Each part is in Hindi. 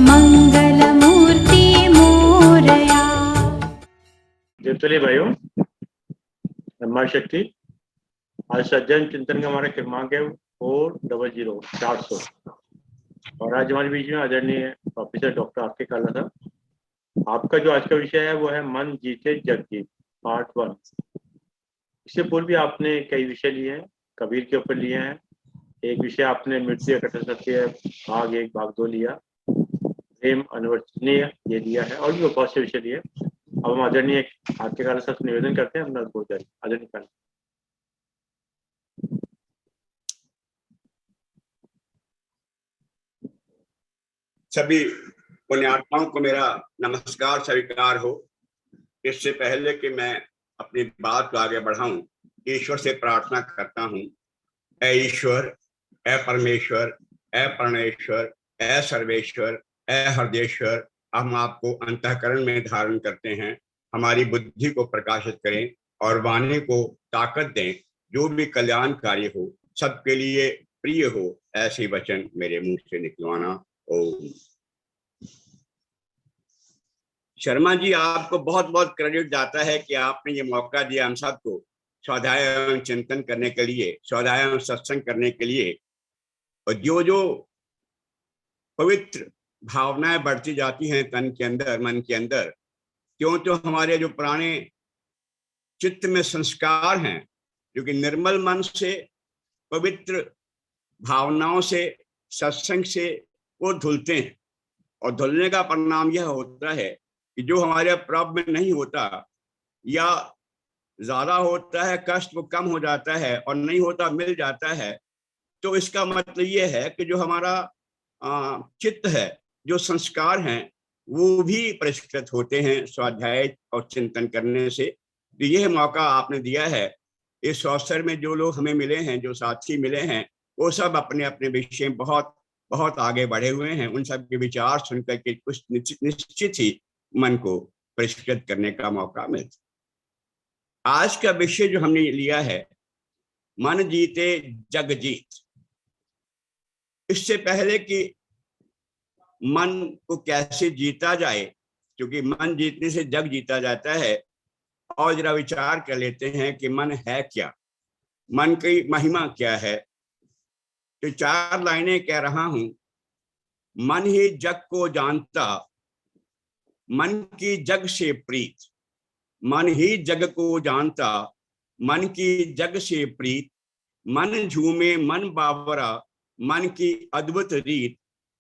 मंगलमूर्ति मोरया। जब चलिए भाइयों, ब्रह्मा शक्ति आज सज्जन चिंतन का हमारा क्रमांक है 400 और आज हमारे बीच में आदरणीय प्रोफेसर डॉक्टर आर के काला साहब। आपका जो आज का विषय है वो है मन जीते जग जीत पार्ट 1। इससे पूर्व भी आपने कई विषय लिए हैं, कबीर के ऊपर लिए हैं। एक विषय आपने मृत्यु कठिन सत्य भाग 1 भाग 2 लिया, प्रेम अनिवर्चनीय ये लिया है और भी बहुत से विषय लिए। अब हम आदरणीय आर के काला साहब से निवेदन करते हैं अपना अनुभव जारी। आदरणीय काला। सभी पुण्यात्माओं को मेरा नमस्कार स्वीकार हो। इससे पहले कि मैं अपनी बात को आगे बढ़ाऊं, ईश्वर से प्रार्थना करता हूं, ऐ ईश्वर, ऐ परमेश्वर, ऐ प्रणेश्वर, ऐ सर्वेश्वर, ऐ हृदयेश्वर, हम आपको अंतःकरण में धारण करते हैं। हमारी बुद्धि को प्रकाशित करें और वाणी को ताकत दें, जो भी कल्याणकारी हो, सबके लिए प्रिय हो, ऐसे वचन मेरे मुंह से निकलवाना। ओम। शर्मा जी, आपको बहुत बहुत क्रेडिट जाता है कि आपने ये मौका दिया हम सबको स्वाध्याय एवं चिंतन करने के लिए, स्वाध्याय एवं सत्संग करने के लिए। और जो जो पवित्र भावनाएं बढ़ती जाती हैं तन के अंदर, मन के अंदर, क्यों तो हमारे जो पुराने चित्त में संस्कार हैं, जो कि निर्मल मन से, पवित्र भावनाओं से, सत्संग से वो धुलते हैं। और धुलने का परिणाम यह होता है कि जो हमारे प्रॉब्लम में नहीं होता या ज्यादा होता है, कष्ट वो कम हो जाता है, और नहीं होता मिल जाता है। तो इसका मतलब ये है कि जो हमारा चित्त है, जो संस्कार हैं, वो भी परिष्कृत होते हैं स्वाध्याय और चिंतन करने से। तो यह मौका आपने दिया है। इस अवसर में जो लोग हमें मिले हैं, जो साथी मिले हैं, वो सब अपने अपने विषय में बहुत बहुत आगे बढ़े हुए हैं। उन सब के विचार सुनकर के कुछ निश्चित ही मन को परिष्कृत करने का मौका मिलता। आज का विषय जो हमने लिया है, मन जीते जग जीत। इससे पहले कि मन को कैसे जीता जाए, क्योंकि मन जीतने से जग जीता जाता है, और जरा विचार कर लेते हैं कि मन है क्या, मन की महिमा क्या है। तो 4 लाइनें कह रहा हूं। मन ही जग को जानता, मन की जग से प्रीत। मन ही जग को जानता, मन की जग से प्रीत। मन झूमे मन बावरा, मन की अद्भुत रीत।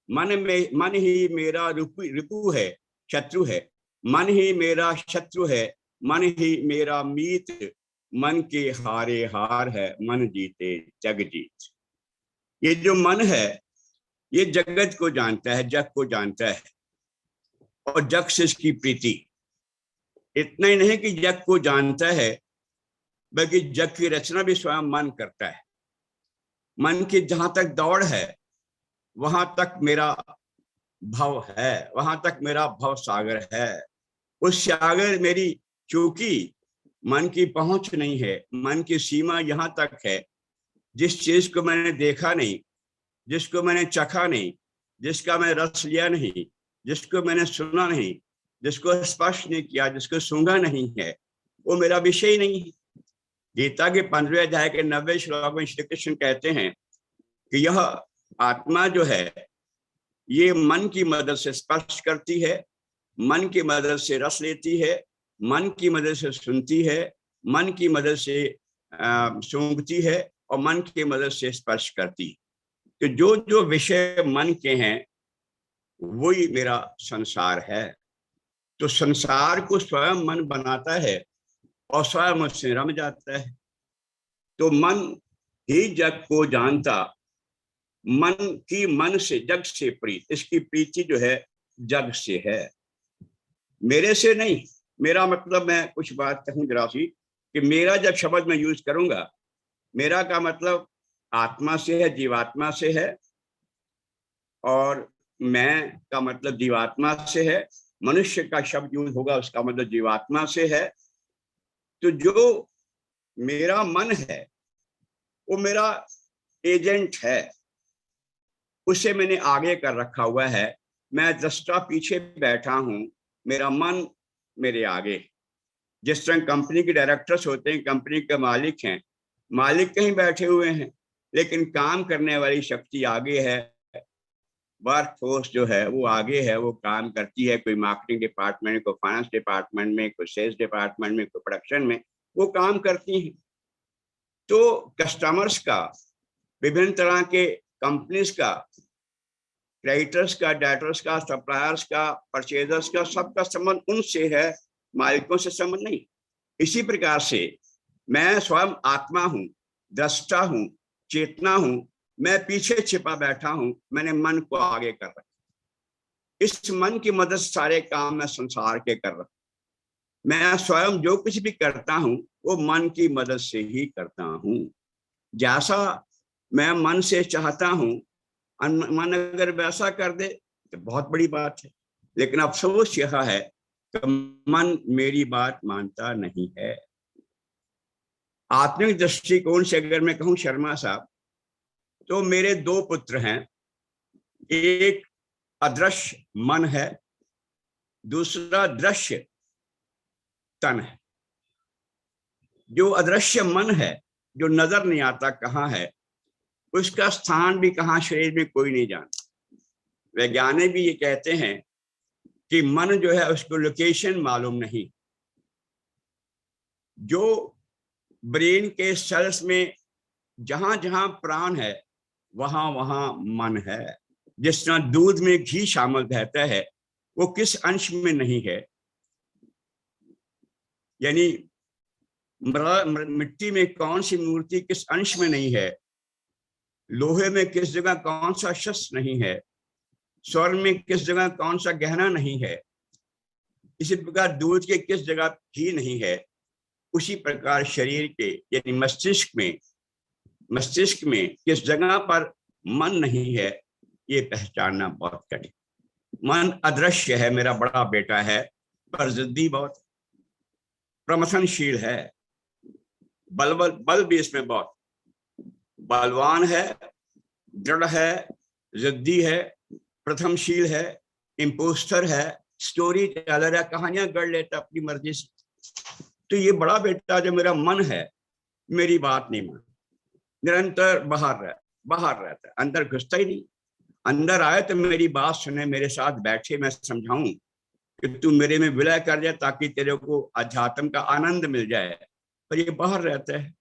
मन ही मेरा रिपु है, शत्रु है। मन ही मेरा शत्रु है, मन ही मेरा मीत। मन के हारे हार है, मन जीते जग जीत। ये जो मन है, ये जगत को जानता है, जग को जानता है, और जग से इसकी प्रीति। इतना ही नहीं कि जग को जानता है, बल्कि जग की रचना भी स्वयं मन करता है। मन की जहां तक दौड़ है, वहां तक मेरा भव है, वहां तक मेरा भव सागर है। उस सागर मेरी, चूंकि मन की पहुंच नहीं है, मन की सीमा यहां तक है, जिस चीज को मैंने देखा नहीं, जिसको मैंने चखा नहीं, जिसका मैं रस लिया नहीं, जिसको मैंने सुना नहीं, जिसको स्पर्श नहीं किया, जिसको सूंघा नहीं है, वो मेरा विषय ही नहीं है। गीता के 15वें अध्याय के 90वें श्लोक में श्री कृष्ण कहते हैं कि यह आत्मा जो है ये मन की मदद से स्पर्श करती है, मन की मदद से रस लेती है, मन की मदद से सुनती है, मन की मदद से सूंघती है और मन की मदद से स्पर्श करती। तो जो जो विषय मन के हैं वही मेरा संसार है। तो संसार को स्वयं मन बनाता है और स्वयं उससे रम जाता है। तो मन ही जग को जानता, मन की मन से जग से प्रीत, इसकी प्रीति जो है जग से है, मेरे से नहीं। मेरा मतलब, मैं कुछ बात कहूं जरा सी कि मेरा जब शब्द मैं यूज करूंगा, मेरा का मतलब आत्मा से है, जीवात्मा से है, और मैं का मतलब जीवात्मा से है। मनुष्य का शब्द यूज होगा उसका मतलब जीवात्मा से है। तो जो मेरा मन है वो मेरा एजेंट है, उसे मैंने आगे कर रखा हुआ है। मैं दृष्टा पीछे बैठा हूं, मेरा मन मेरे आगे। जिस तरह कंपनी के डायरेक्टर्स होते हैं, कंपनी के मालिक हैं, मालिक कहीं बैठे हुए हैं लेकिन काम करने वाली शक्ति आगे है, वर्क फोर्स जो है वो आगे है, वो काम करती है। कोई मार्केटिंग डिपार्टमेंट में, कोई फाइनेंस डिपार्टमेंट में, कोई सेल्स डिपार्टमेंट में, कोई प्रोडक्शन में, वो काम करती है। तो कस्टमर्स का, विभिन्न तरह के कंपनीज का, क्रेडिटर्स का, डेटर्स का, सप्लायर्स का, परचेजर्स का, सबका संबंध उनसे है, मालिकों से संबंध नहीं। इसी प्रकार से मैं स्वयं आत्मा हूं, दृष्टा हूं, चेतना हूं, मैं पीछे छिपा बैठा हूं, मैंने मन को आगे कर रखा। इस मन की मदद से सारे काम मैं संसार के कर रहा हूं। मैं स्वयं जो कुछ भी करता हूं वो मन की मदद से ही करता हूं। जैसा मैं मन से चाहता हूं, मन अगर वैसा कर दे तो बहुत बड़ी बात है, लेकिन अफसोस यह है कि मन मेरी बात मानता नहीं है। आत्मिक दृष्टिकोण से अगर मैं कहूं शर्मा साहब, तो मेरे दो पुत्र हैं। एक अदृश्य मन है, दूसरा दृश्य तन है। जो अदृश्य मन है, जो नजर नहीं आता कहाँ है, उसका स्थान भी कहाँ शरीर में कोई नहीं जानता। वैज्ञानिक भी ये कहते हैं कि मन जो है उसको लोकेशन मालूम नहीं। जो ब्रेन के सेल्स में जहां जहां प्राण है वहां वहां मन है। जिस तरह दूध में घी शामिल रहता है, वो किस अंश में नहीं है, यानी मिट्टी में कौन सी मूर्ति किस अंश में नहीं है, लोहे में किस जगह कौन सा शस्त्र नहीं है, स्वर्ण में किस जगह कौन सा गहना नहीं है, इसी प्रकार दूध के किस जगह घी नहीं है, उसी प्रकार शरीर के यानी मस्तिष्क में किस जगह पर मन नहीं है, ये पहचानना बहुत कठिन। मन अदृश्य है, मेरा बड़ा बेटा है, पर जिद्दी बहुत, प्रमथनशील है, बल भी इसमें बहुत बलवान है, दृढ़ है, जिद्दी है, प्रथमशील है, इम्पोस्टर है, स्टोरी टेलर है, कहानियां गढ़ लेता अपनी मर्जी से। तो ये बड़ा बेटा जो मेरा मन है, मेरी बात नहीं मान, निरंतर बाहर रहता है, अंदर घुसता ही नहीं। अंदर आए तो मेरी बात सुने, मेरे साथ बैठे, मैं समझाऊं कि तू मेरे में विलय कर जाए ताकि तेरे को अध्यात्म का आनंद मिल जाए, पर ये बाहर रहता है।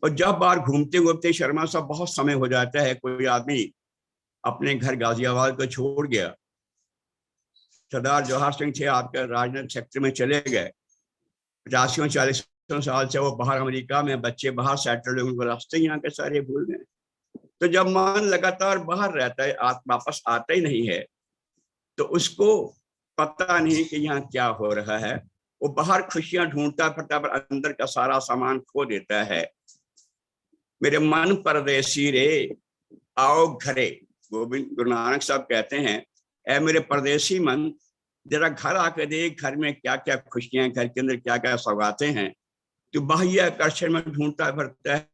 और जब बाहर घूमते घूमते शर्मा साहब बहुत समय हो जाता है, कोई आदमी अपने घर गाजियाबाद को छोड़ गया, सरदार जवाहर सिंह थे आपके राजनीतिक क्षेत्र में चले गए, 50-40 साल से वो बाहर अमेरिका में, बच्चे बाहर सेटल हुए, उनको रास्ते यहाँ के सारे भूल गए। तो जब मन लगातार बाहर रहता है, वापस आता ही नहीं है, तो उसको पता नहीं कि यहाँ क्या हो रहा है। वो बाहर खुशियां ढूंढता फिरता पर अंदर का सारा सामान खो देता है। मेरे मन परदेसी रे आओ घरे, गोविंद गुरु नानक साहब कहते हैं, ऐ मेरे परदेसी मन, जरा घर आकर देख, घर में क्या क्या खुशियां, घर के अंदर क्या क्या सौगातें हैं। तो बाह्य आकर्षण में ढूंढता फिरता है,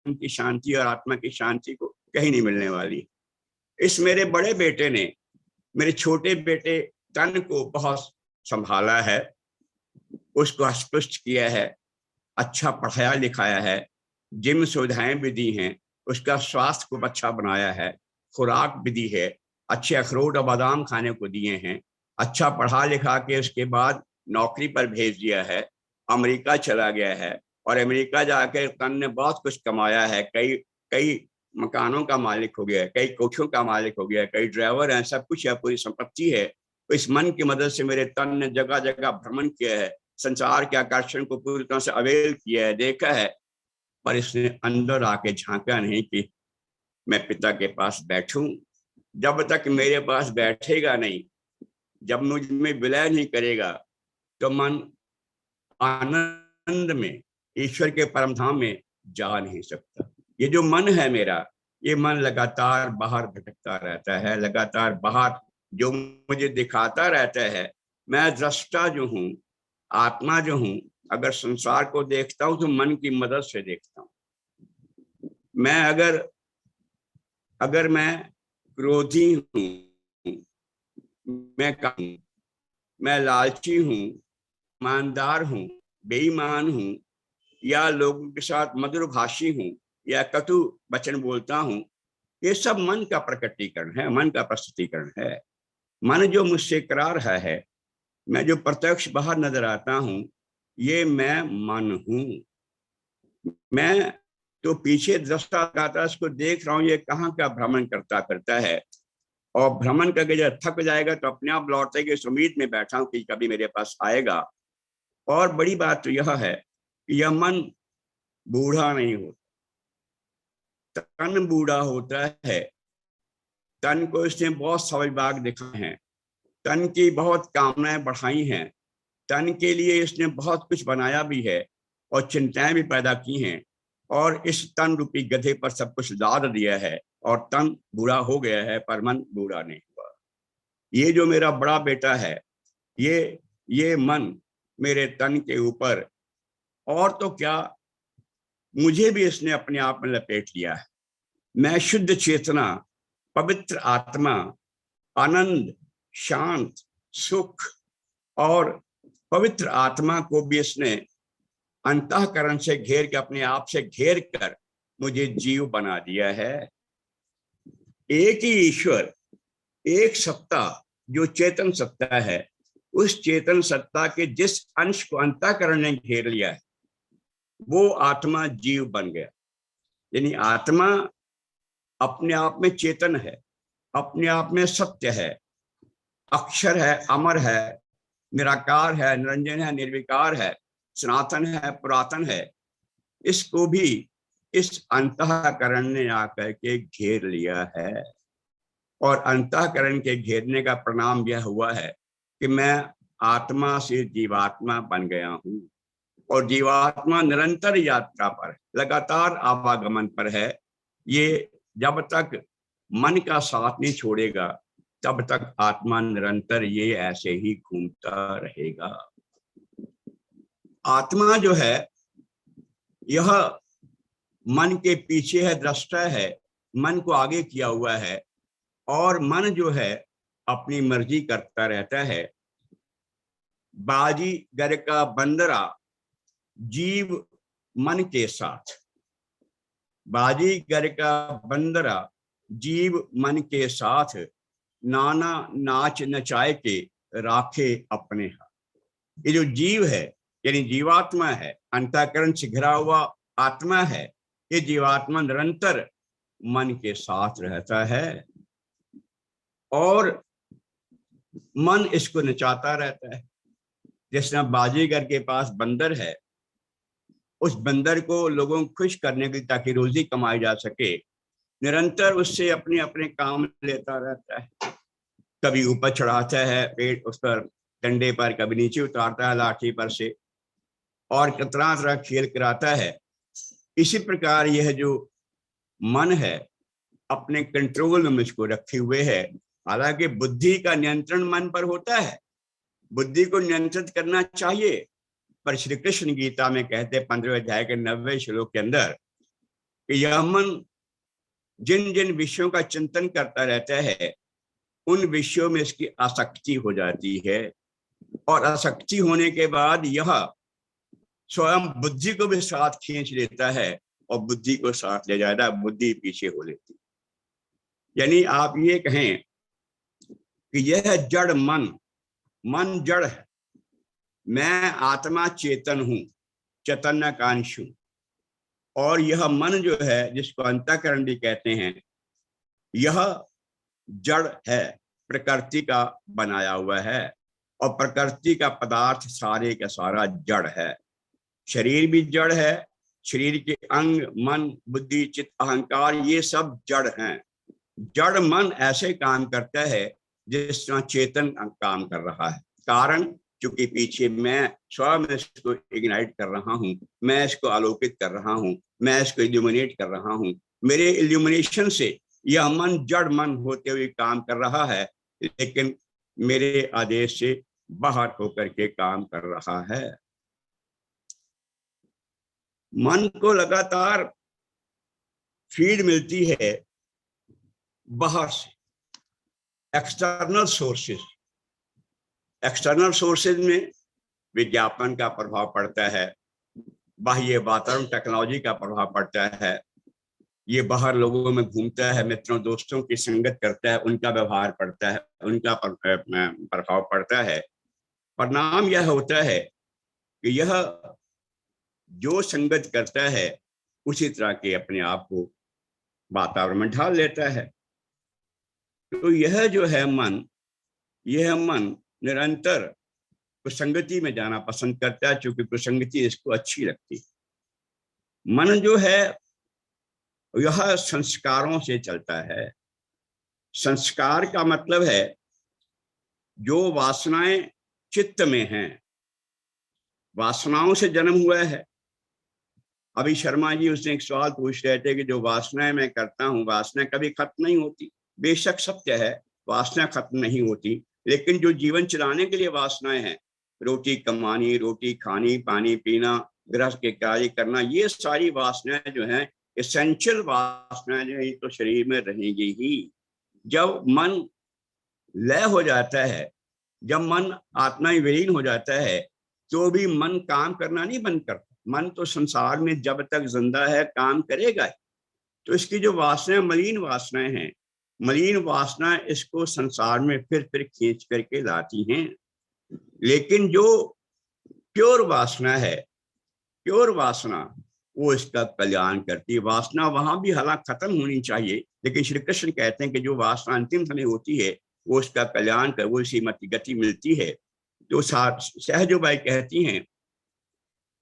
उनकी शांति और आत्मा की शांति को कहीं नहीं मिलने वाली। इस मेरे बड़े बेटे ने मेरे छोटे बेटे तन को बहुत संभाला है, उसको अस्पष्ट किया है, अच्छा पढ़ाया लिखाया है, जिम सुविधाएं भी दी हैं, उसका स्वास्थ्य को अच्छा बनाया है, खुराक भी दी है, अच्छे अखरोट और बादाम खाने को दिए हैं, अच्छा पढ़ा लिखा के उसके बाद नौकरी पर भेज दिया है, अमेरिका चला गया है और अमेरिका जाकर तन ने बहुत कुछ कमाया है, कई कई मकानों का मालिक हो गया है, कई कोठियों का मालिक हो गया है, कई ड्राइवर हैं, सब कुछ है, पूरी संपत्ति है। तो इस मन की मदद से मेरे तन ने जगह जगह भ्रमण किया है, संसार के आकर्षण को पूरी तरह से अवेल किया है, देखा है, पर इसने अंदर आके झांका नहीं कि मैं पिता के पास बैठूं। जब तक मेरे पास बैठेगा नहीं, जब मुझ में विलय नहीं करेगा, तो मन आनंद में, ईश्वर के परम धाम में जा नहीं सकता। ये जो मन है मेरा, ये मन लगातार बाहर भटकता रहता है, लगातार बाहर जो मुझे दिखाता रहता है। मैं दृष्टा जो हूँ, आत्मा जो हूँ, अगर संसार को देखता हूँ तो मन की मदद से देखता हूँ। मैं अगर मैं क्रोधी हूँ, मैं लालची हूँ, ईमानदार हूँ, बेईमान हूँ, या लोगों के साथ मधुरभाषी हूँ, या कटु वचन बोलता हूँ, ये सब मन का प्रकटीकरण है, मन का प्रस्तुतिकरण है। मन जो मुझसे करा रहा है, मैं जो प्रत्यक्ष बाहर नजर आता हूँ, ये मैं मन हूँ। मैं तो पीछे दृष्टा लगाता इसको देख रहा हूँ, ये कहाँ का भ्रमण करता है, और भ्रमण करके जब थक जाएगा तो अपने आप लौटेगा, इस उम्मीद में बैठा हूं कि कभी मेरे पास आएगा। और बड़ी बात तो यह है कि यह मन बूढ़ा नहीं होता, तन बूढ़ा होता है। तन को इसने बहुत सवल बाग दिखाए हैं, तन की बहुत कामनाएं बढ़ाई हैं, तन के लिए इसने बहुत कुछ बनाया भी है और चिंताएं भी पैदा की हैं, और इस तन रूपी गधे पर सब कुछ लाद दिया है, और तन बूढ़ा हो गया है पर मन बूढ़ा नहीं हुआ। ये जो मेरा बड़ा बेटा है, ये मन मेरे तन के ऊपर, और तो क्या, मुझे भी इसने अपने आप में लपेट लिया है। मैं शुद्ध चेतना, पवित्र आत्मा, आनंद, शांत, सुख और पवित्र आत्मा को भी इसने अंतःकरण से घेर के, अपने आप से घेर कर मुझे जीव बना दिया है। एक ही ईश्वर, एक सत्ता जो चेतन सत्ता है, उस चेतन सत्ता के जिस अंश को अंतःकरण ने घेर लिया है, वो आत्मा जीव बन गया। यानी आत्मा अपने आप में चेतन है, अपने आप में सत्य है, अक्षर है, अमर है, निराकार है, निरंजन है, निर्विकार है, सनातन है, पुरातन है। इसको भी इस अंतःकरण ने आकर के घेर लिया है, और अंतःकरण के घेरने का परिणाम यह हुआ है कि मैं आत्मा से जीवात्मा बन गया हूँ, और जीवात्मा निरंतर यात्रा पर, लगातार आवागमन पर है। ये जब तक मन का साथ नहीं छोड़ेगा, तब तक आत्मा निरंतर ये ऐसे ही घूमता रहेगा। आत्मा जो है, यह मन के पीछे है, दृष्टा है, मन को आगे किया हुआ है, और मन जो है अपनी मर्जी करता रहता है। बाजीगर का बंदरा जीव मन के साथ, बाजीगर का बंदरा जीव मन के साथ, नाना नाच नचाए के राखे अपने हाथ। ये जो जीव है, यानी जीवात्मा है, अंतःकरण से घिरा हुआ आत्मा है, ये जीवात्मा निरंतर मन के साथ रहता है, और मन इसको नचाता रहता है। जैसे बाजीगर के पास बंदर है, उस बंदर को लोगों को खुश करने के लिए, ताकि रोजी कमाई जा सके, निरंतर उससे अपने अपने काम लेता रहता है। कभी ऊपर चढ़ाता है पेट उस पर डंडे पर, कभी नीचे उतारता है लाठी पर से, और कितना तरह खेल कराता है। इसी प्रकार यह जो मन है अपने कंट्रोल में मुझको रखे हुए है। हालांकि बुद्धि का नियंत्रण मन पर होता है, बुद्धि को नियंत्रित करना चाहिए, पर श्री कृष्ण गीता में कहते 15वें अध्याय के 90वें श्लोक के अंदर कि यह मन जिन जिन विषयों का चिंतन करता रहता है, उन विषयों में इसकी आसक्ति हो जाती है, और आसक्ति होने के बाद यह स्वयं बुद्धि को भी साथ खींच लेता है, और बुद्धि को साथ ले जाता है, बुद्धि पीछे हो लेती है। यानी आप ये कहें कि यह जड़ मन, मन जड़ है, मैं आत्मा चेतन हूं, चैतन्य का अंश हूं, और यह मन जो है जिसको अंतःकरण भी कहते हैं, यह जड़ है, प्रकृति का बनाया हुआ है, और प्रकृति का पदार्थ सारे का सारा जड़ है। शरीर भी जड़ है, शरीर के अंग, मन, बुद्धि, चित्त, अहंकार, ये सब जड़ हैं। जड़ मन ऐसे काम करता है जिस तरह चेतन काम कर रहा है। कारण क्योंकि पीछे मैं स्वयं इसको इग्नाइट कर रहा हूं, मैं इसको आलोकित कर रहा हूं, मैं इसको इल्यूमिनेट कर रहा हूं। मेरे इल्यूमिनेशन से यह मन जड़ मन होते हुए काम कर रहा है, लेकिन मेरे आदेश से बाहर होकर के काम कर रहा है। मन को लगातार फीड मिलती है बाहर से, एक्सटर्नल सोर्सेज। एक्सटर्नल सोर्सेज में विज्ञापन का प्रभाव पड़ता है, बाह्य वातावरण टेक्नोलॉजी का प्रभाव पड़ता है, ये बाहर लोगों में घूमता है, मित्रों दोस्तों की संगत करता है, उनका व्यवहार पड़ता है, उनका प्रभाव पड़ता है। परिणाम यह होता है कि यह जो संगत करता है उसी तरह के अपने आप को वातावरण में ढाल लेता है। तो यह जो है मन, यह मन निरंतर कुसंगति में जाना पसंद करता है, क्योंकि कुसंगति इसको अच्छी लगती है। मन जो है यह संस्कारों से चलता है। संस्कार का मतलब है जो वासनाएं चित्त में हैं, वासनाओं से जन्म हुआ है। अभी शर्मा जी उसने एक सवाल पूछ रहे थे कि जो वासनाएं मैं करता हूं, वासना कभी खत्म नहीं होती। बेशक सत्य है, वासना खत्म नहीं होती, लेकिन जो जीवन चलाने के लिए वासनाएं हैं, रोटी कमानी, रोटी खानी, पानी पीना, गृहस्थ के कार्य करना, ये सारी वासनाएं जो हैं, एसेंशियल वासनाएं जो है, तो शरीर में रहेंगी ही। जब मन लय हो जाता है, जब मन आत्मा में विलीन हो जाता है, तो भी मन काम करना नहीं बंद करता। मन तो संसार में जब तक जिंदा है काम करेगा। तो इसकी जो वासनाएं मलिन वासनाएं हैं, मलिन वासना इसको संसार में फिर खींच करके लाती हैं। लेकिन जो प्योर वासना है, प्योर वासना, वो इसका कल्याण करती है। वासना वहां भी हालांकि खत्म होनी चाहिए, लेकिन श्री कृष्ण कहते हैं कि जो वासना अंतिम समय होती है वो उसका कल्याण कर, वो इसी मति गति मिलती है। तो सहजोबाई कहती हैं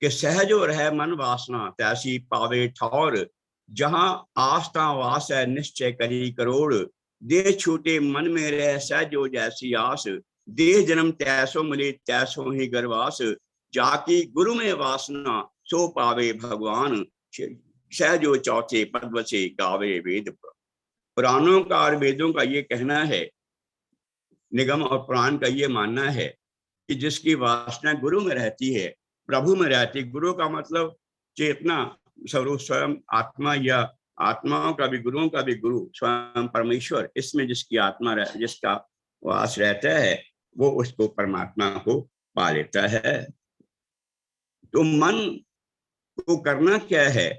कि सहजो रहे मन वासना तैसी पावे ठौर, जहां आस्था वास है निश्चय करी करोड़, देह छूटे मन में रह सहजो जैसी आस, देह जन्म तैसो मिले तैसो ही गर्वास, जाकी गुरु में वासना सो पावे भगवान, सहजो चौथे पद से गावे वेद। पुराणों का और वेदों का ये कहना है, निगम और पुराण का ये मानना है कि जिसकी वासना गुरु में रहती है, प्रभु में रहती है। गुरु का मतलब चेतना स्वरूप स्वयं आत्मा, या आत्माओं का भी, गुरुओं का भी गुरु स्वयं परमेश्वर, इसमें जिसकी आत्मा जिसका वास रहता है वो उसको परमात्मा को पा लेता है। तो मन को करना क्या है?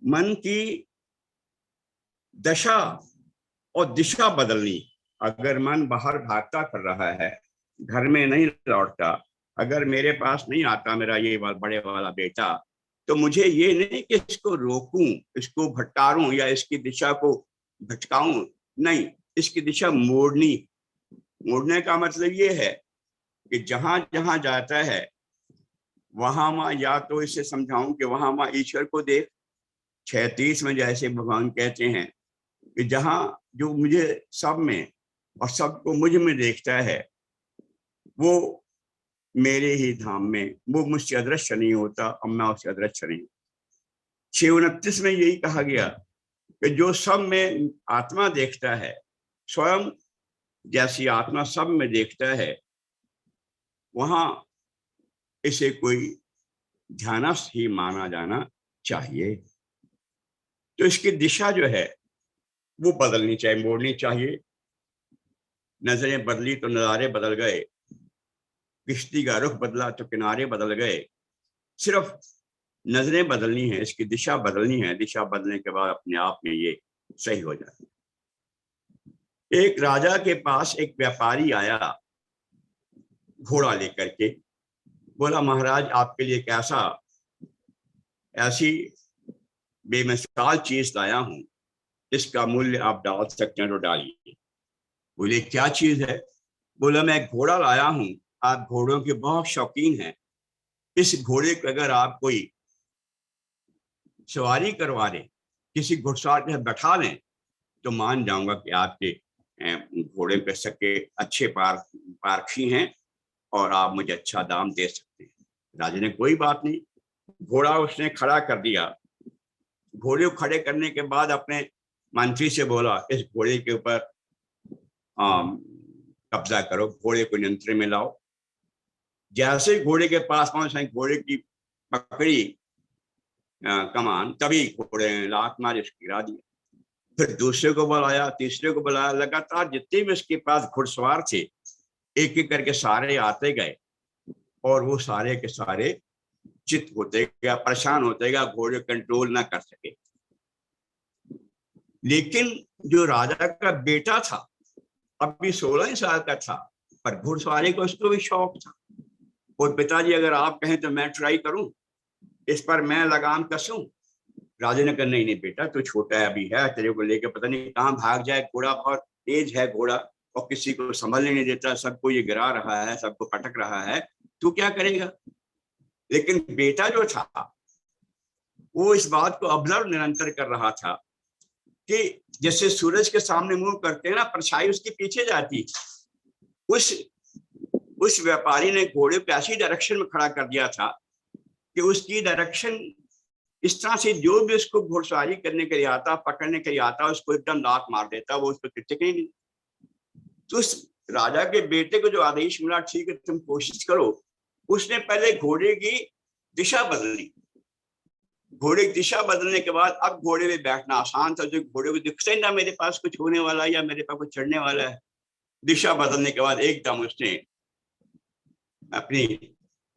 मन की दशा और दिशा बदलनी। अगर मन बाहर भागता कर रहा है, घर में नहीं लौटता, अगर मेरे पास नहीं आता मेरा ये बड़े वाला बेटा, तो मुझे ये नहीं कि इसको रोकूं, इसको भटकारूं या इसकी दिशा को भटकाऊं, नहीं, इसकी दिशा मोड़नी। मोड़ने का मतलब ये है कि जहां जहां जाता है वहां मां, या तो इसे समझाऊं कि वहां मां ईश्वर को देख। 36 में जैसे भगवान कहते हैं कि जहां जो मुझे सब में और सबको मुझ में देखता है वो मेरे ही धाम में, वो मुझसे अदृश्य नहीं होता और मैं उससे अदृश्य नहीं। 629 में यही कहा गया कि जो सब में आत्मा देखता है, स्वयं जैसी आत्मा सब में देखता है, वहां इसे कोई ध्यानस्थ ही माना जाना चाहिए। तो इसकी दिशा जो है वो बदलनी चाहिए, मोड़नी चाहिए। नजरें बदली तो नजारे बदल गए, किश्ती का रुख बदला तो किनारे बदल गए। सिर्फ नजरें बदलनी है, इसकी दिशा बदलनी है। दिशा बदलने के बाद अपने आप में ये सही हो जाए। एक राजा के पास एक व्यापारी आया घोड़ा लेकर के, बोला महाराज आपके लिए कैसा ऐसी बेमिसाल चीज लाया हूं, इसका मूल्य आप डाल सकते हैं तो डालिए। बोले क्या चीज है? बोला मैं घोड़ा लाया हूं, आप घोड़ों के बहुत शौकीन हैं, इस घोड़े को अगर आप कोई सवारी करवा दें, किसी घुड़सवार के बैठा लें, तो मान जाऊंगा कि आपके घोड़े पे सके अच्छे पारखी हैं और आप मुझे अच्छा दाम दे सकते हैं। राजा ने कोई बात नहीं, घोड़ा उसने खड़ा कर दिया। घोड़े को खड़े करने के बाद अपने मंत्री से बोला इस घोड़े के ऊपर कब्जा करो, घोड़े को नियंत्रण में लाओ। जैसे घोड़े के पास पहुंचे, घोड़े की पकड़ी कमान, तभी घोड़े ने लात मारी, उसको गिरा दिया। फिर दूसरे को बुलाया, तीसरे को बुलाया, लगातार जितने भी उसके पास घुड़सवार थे एक एक करके सारे आते गए और वो सारे के सारे चित होते गया, परेशान होते गया, घोड़े कंट्रोल ना कर सके। लेकिन जो राजा का बेटा था, अभी 16 साल का था, पर घुड़सवारी को उसको भी शौक था। और पिताजी अगर आप कहें तो मैं ट्राई करूं, इस पर मैं लगाम कसूं। राजा ने कहा नहीं नहीं बेटा, तू छोटा है अभी है, तेरे को लेके पता नहीं कहाँ भाग जाए, घोड़ा बहुत तेज है घोड़ा और किसी को संभलने नहीं देता, सबको ये गिरा रहा है, सबको पटक रहा है, तू क्या करेगा? लेकिन बेटा जो था वो इस बात को ऑब्जर्व निरंतर कर रहा था कि जैसे सूरज के सामने मुंह करते हैं ना, परछाई उसके पीछे जाती। उस व्यापारी ने घोड़े को ऐसी डायरेक्शन में खड़ा कर दिया था कि उसकी डायरेक्शन इस तरह से जो भी उसको घुड़सवारी करने के लिए आता, पकड़ने के लिए आता, उसको एकदम लात मार देता, वो उस पर टिक नहीं। तो उस राजा के बेटे को जो आदेश मिला, ठीक है तुम कोशिश करो, उसने पहले घोड़े की दिशा बदली। घोड़े की दिशा बदलने के बाद अब घोड़े में बैठना आसान था, जो घोड़े को दिखता ही ना मेरे पास कुछ होने वाला है या मेरे पास कुछ चढ़ने वाला है। दिशा बदलने के बाद एकदम उसने अपनी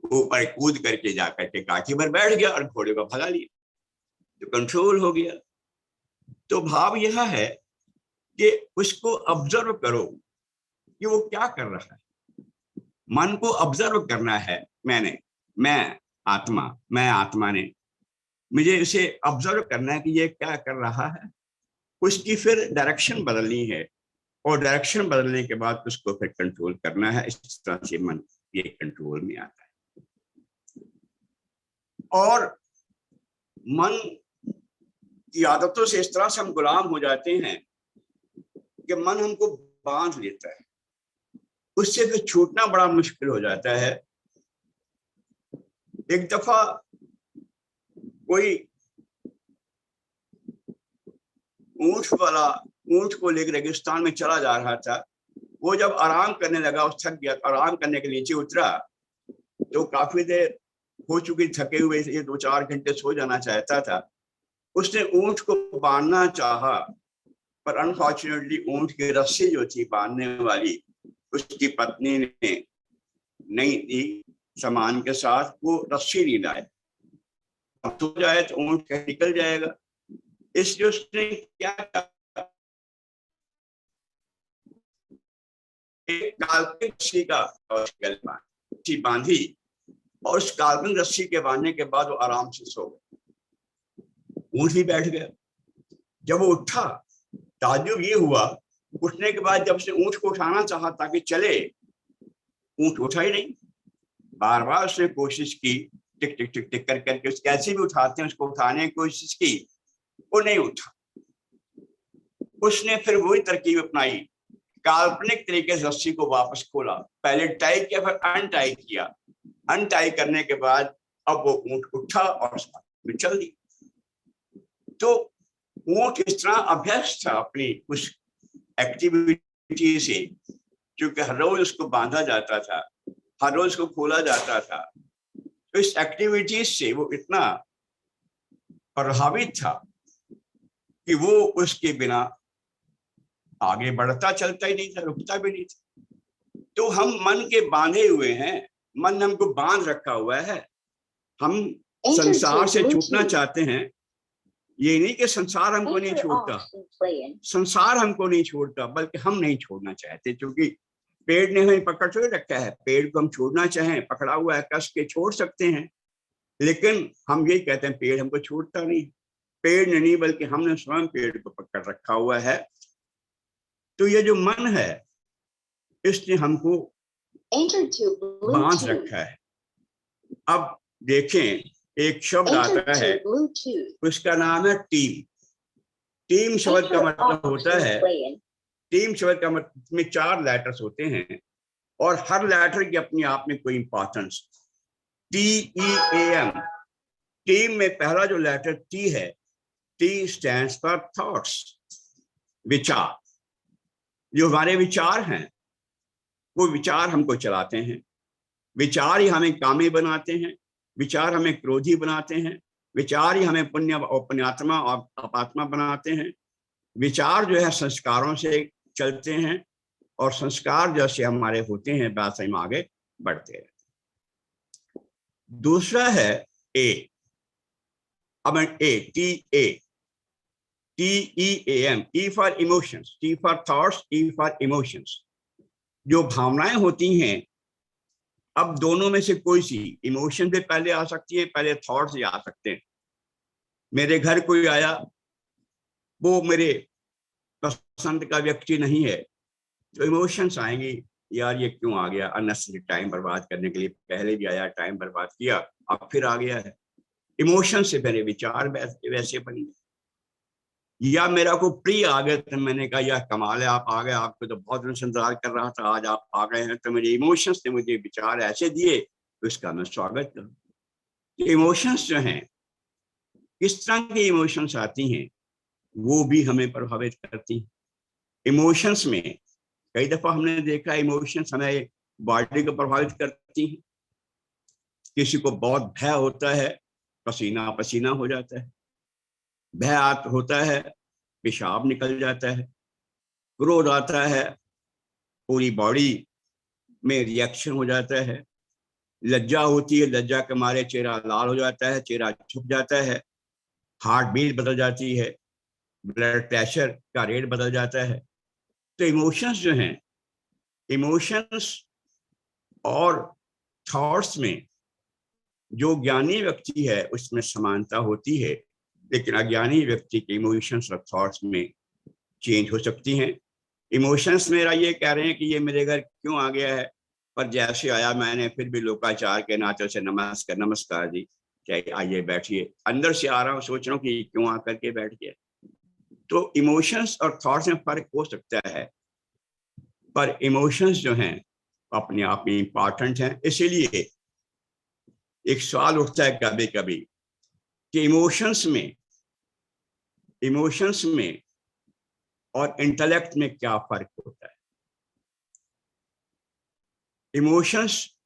ऊपर कूद करके जाकर के काठी पर बैठ गया और घोड़े को भगा लिया, तो कंट्रोल हो गया। तो भाव यह है कि उसको ऑब्जर्व करो कि वो क्या कर रहा है। मन को ऑब्जर्व करना है। मैं आत्मा ने मुझे इसे ऑब्जर्व करना है कि ये क्या कर रहा है, उसकी फिर डायरेक्शन बदलनी है और डायरेक्शन बदलने के बाद उसको फिर कंट्रोल करना है। इस तरह से मन ये कंट्रोल में आता है। और मन की आदतों से इस तरह से हम गुलाम हो जाते हैं कि मन हमको बांध लेता है, उससे फिर छूटना बड़ा मुश्किल हो जाता है। एक दफा कोई ऊंट को लेकर रेगिस्तान में चला जा रहा था। वो जब आराम करने लगा, उस थक गया, आराम करने के नीचे उतरा तो काफी देर हो चुकी, थके हुए, ये 2-4 घंटे सो जाना चाहता था। उसने ऊंट को बांधना चाहा, पर अनफॉर्चुनेटली ऊंट की रस्सी जो थी बांधने वाली, उसकी पत्नी ने नहीं दी सामान के साथ, वो रस्सी नहीं लाए। अब सो जाए तो ऊंट निकल जाएगा, इसलिए उसने क्या किया, एक काल्पनिक रस्सी का रस्सी बांधी और उस काल्पनिक रस्सी के बांधने के बाद वो आराम से सो गए। ऊंट ही बैठ गया। जब वो उठा, ताज्जुब ये हुआ, उठने के बाद जब उसने ऊंट को उठाना चाहा ताकि चले, ऊंट उठा ही नहीं। बार बार उसने कोशिश की, टिक टिक टिक टिक कर करके उस कैसे भी उठाते हैं उसको उठाने की कोशिश की, वो नहीं उठा। उसने फिर वही तरकीब अपनाई, काल्पनिक तरीके से रस्सी को वापस खोला, पहले टाई किया फिर अनटाई किया। अनटाई करने के बाद अब वो ऊंट उठा और चल दी। तो ऊंट इस तरह अभ्यस्त था अपनी उस एक्टिविटी से, क्योंकि हर रोज उसको बांधा जाता था, हर रोज उसको खोला जाता था। तो इस एक्टिविटी से वो इतना प्रभावित था कि वो उसके बिना आगे बढ़ता चलता ही नहीं था, रुकता भी नहीं था। तो हम मन के बांधे हुए हैं, मन हमको बांध रखा हुआ है। हम संसार से छूटना चाहते हैं, ये नहीं कि संसार हमको नहीं छोड़ता, संसार हमको नहीं छोड़ता, बल्कि हम नहीं छोड़ना चाहते, क्योंकि पेड़ ने हमें पकड़ के रखा है। पेड़ को हम छोड़ना चाहें, पकड़ा हुआ है, कस के छोड़ सकते हैं, लेकिन हम यही कहते हैं पेड़ हमको छोड़ता नहीं। पेड़ ने नहीं, बल्कि हमने स्वयं पेड़ को पकड़ रखा हुआ है। तो ये जो मन है, इसने हमको बांध रखा है। अब देखें, एक शब्द आता है, उसका नाम है टीम। टीम शब्द का मतलब होता है, टीम शब्द का मतलब में 4 लेटर्स होते हैं और हर लेटर की अपनी आप में कोई इंपॉर्टेंस। TEAM, टीम में पहला जो लेटर T है, T स्टैंड्स फॉर थॉट्स, विचार। जो हमारे विचार हैं, वो विचार हमको चलाते हैं, विचार ही हमें कामी बनाते हैं, विचार हमें क्रोधी बनाते हैं, विचार ही हमें पुण्यात्मा और अपात्मा बनाते हैं। विचार जो है संस्कारों से चलते हैं और संस्कार जैसे हमारे होते हैं वैसे हम आगे बढ़ते हैं। दूसरा है A। अब TEAM, E for emotions, T for thoughts, E for emotions. जो भावनाएं होती हैं, अब दोनों में से कोई सी, इमोशन से पहले आ सकती है, पहले थॉट से आ सकते हैं। मेरे घर कोई आया, वो मेरे पसंद का व्यक्ति नहीं है, तो इमोशंस आएंगे, यार ये क्यों आ गया, अननेसेसरी टाइम बर्बाद करने के लिए, पहले भी आया, टाइम बर्बाद किया, अब फिर आ गया है। इमोशन से मेरे विचार वैसे बने। या मेरा को प्रिय आ गया, तो मैंने कहा यार कमाल है, आप आ गए, आपको तो बहुत दिन से इंतजार कर रहा था, आज आप आ गए हैं, तो मेरे इमोशंस ने मुझे विचार ऐसे दिए, तो इसका मैं स्वागत करूं। इमोशंस जो हैं, किस तरह की इमोशंस आती हैं, वो भी हमें प्रभावित करती हैं। इमोशंस में कई दफा हमने देखा, इमोशंस हमें बॉडी को प्रभावित करती हैं। किसी को बहुत भय होता है, पसीना पसीना हो जाता है, भय होता है, पेशाब निकल जाता है, क्रोध आता है, पूरी बॉडी में रिएक्शन हो जाता है, लज्जा होती है, लज्जा के मारे चेहरा लाल हो जाता है, चेहरा झुक जाता है, हार्ट बीट बदल जाती है, ब्लड प्रेशर का रेट बदल जाता है। तो इमोशंस जो हैं, इमोशंस और थॉट्स में जो ज्ञानी व्यक्ति है उसमें समानता होती है, लेकिन अज्ञानी व्यक्ति के इमोशंस और थॉट्स में चेंज हो सकती हैं। इमोशंस मेरा ये कह रहे हैं कि ये मेरे घर क्यों आ गया है, पर जैसे आया मैंने फिर भी लोकाचार के नाते से नमस्कार जी, चाहे आइए बैठिए, अंदर से आ रहा हूँ, सोच रहा हूँ कि क्यों आकर के बैठ गया। तो इमोशंस और थॉट्स में फर्क हो सकता है, पर इमोशंस जो हैं अपने आप में इंपॉर्टेंट हैं। इसीलिए एक सवाल उठता है कभी कभी कि इमोशंस में और इंटेलेक्ट में क्या फर्क होता है। इमोशंस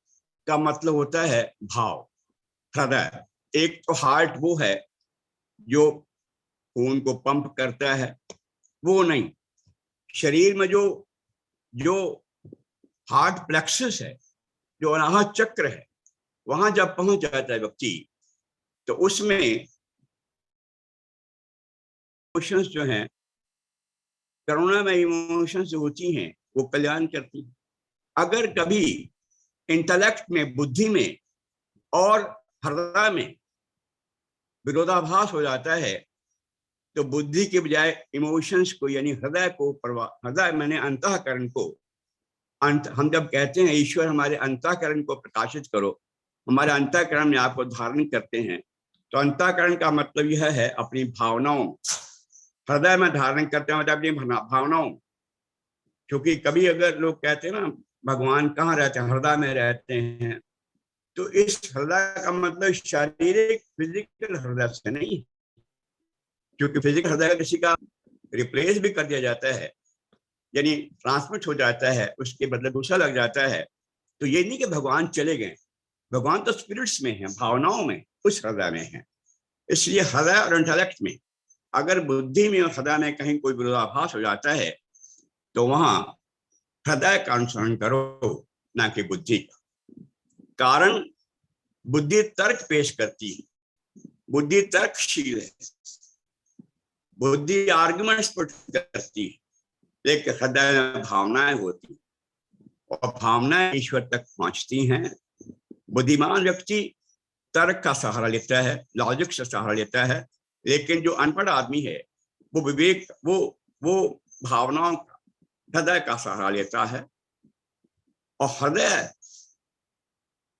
का मतलब होता है भाव, हृदय। एक तो हार्ट वो है जो खून को पंप करता है, वो नहीं, शरीर में जो हार्ट प्लेक्सस है, जो अनाहत चक्र है, वहां जब पहुंच जाता है व्यक्ति, तो उसमें इमोशंस जो हैं, करुणा में इमोशंस जो होती हैं, वो कल्याण करती हैं। अगर कभी इंटेलेक्ट में, बुद्धि में और हृदय में विरोधाभास हो जाता है, तो बुद्धि के बजाय इमोशंस को, यानी हृदय को, हृदय मैंने अंतःकरण को, हम जब कहते हैं ईश्वर हमारे अंतःकरण को प्रकाशित करो, हमारे अंतःकरण में आपको धारण करते हैं, तो अंतःकरण का मतलब यह है अपनी भावनाओं, हृदय में धारण करते हैं, मतलब अपनी भावनाओं। क्योंकि कभी अगर लोग कहते हैं ना भगवान कहाँ रहते हैं, हृदय में रहते हैं, तो इस हृदय का मतलब शारीरिक फिजिकल हृदय से नहीं, क्योंकि फिजिकल हृदय किसी का रिप्लेस भी कर दिया जाता है, यानी ट्रांसमिट हो जाता है, उसके बदले दूसरा लग जाता है। तो ये नहीं कि भगवान चले गए, भगवान तो स्पिरिट्स में है, भावनाओं में, उस हृदय में है। इसलिए हृदय और इंटेलेक्ट में, अगर बुद्धि में और हृदय में कहीं कोई विरोधाभास हो जाता है, तो वहां हृदय का अनुसरण करो, ना कि बुद्धि का। कारण बुद्धि तर्क पेश करती है, बुद्धि तर्कशील है, बुद्धि आर्गुमेंट्स पुट करती है, लेकिन हृदय में भावनाएं होती और भावनाएं ईश्वर तक पहुंचती हैं। बुद्धिमान व्यक्ति तर्क का सहारा लेता है, लॉजिक से सहारा लेता है, लेकिन जो अनपढ़ आदमी है वो विवेक, वो भावनाओं का, हृदय का सहारा लेता है। और हृदय,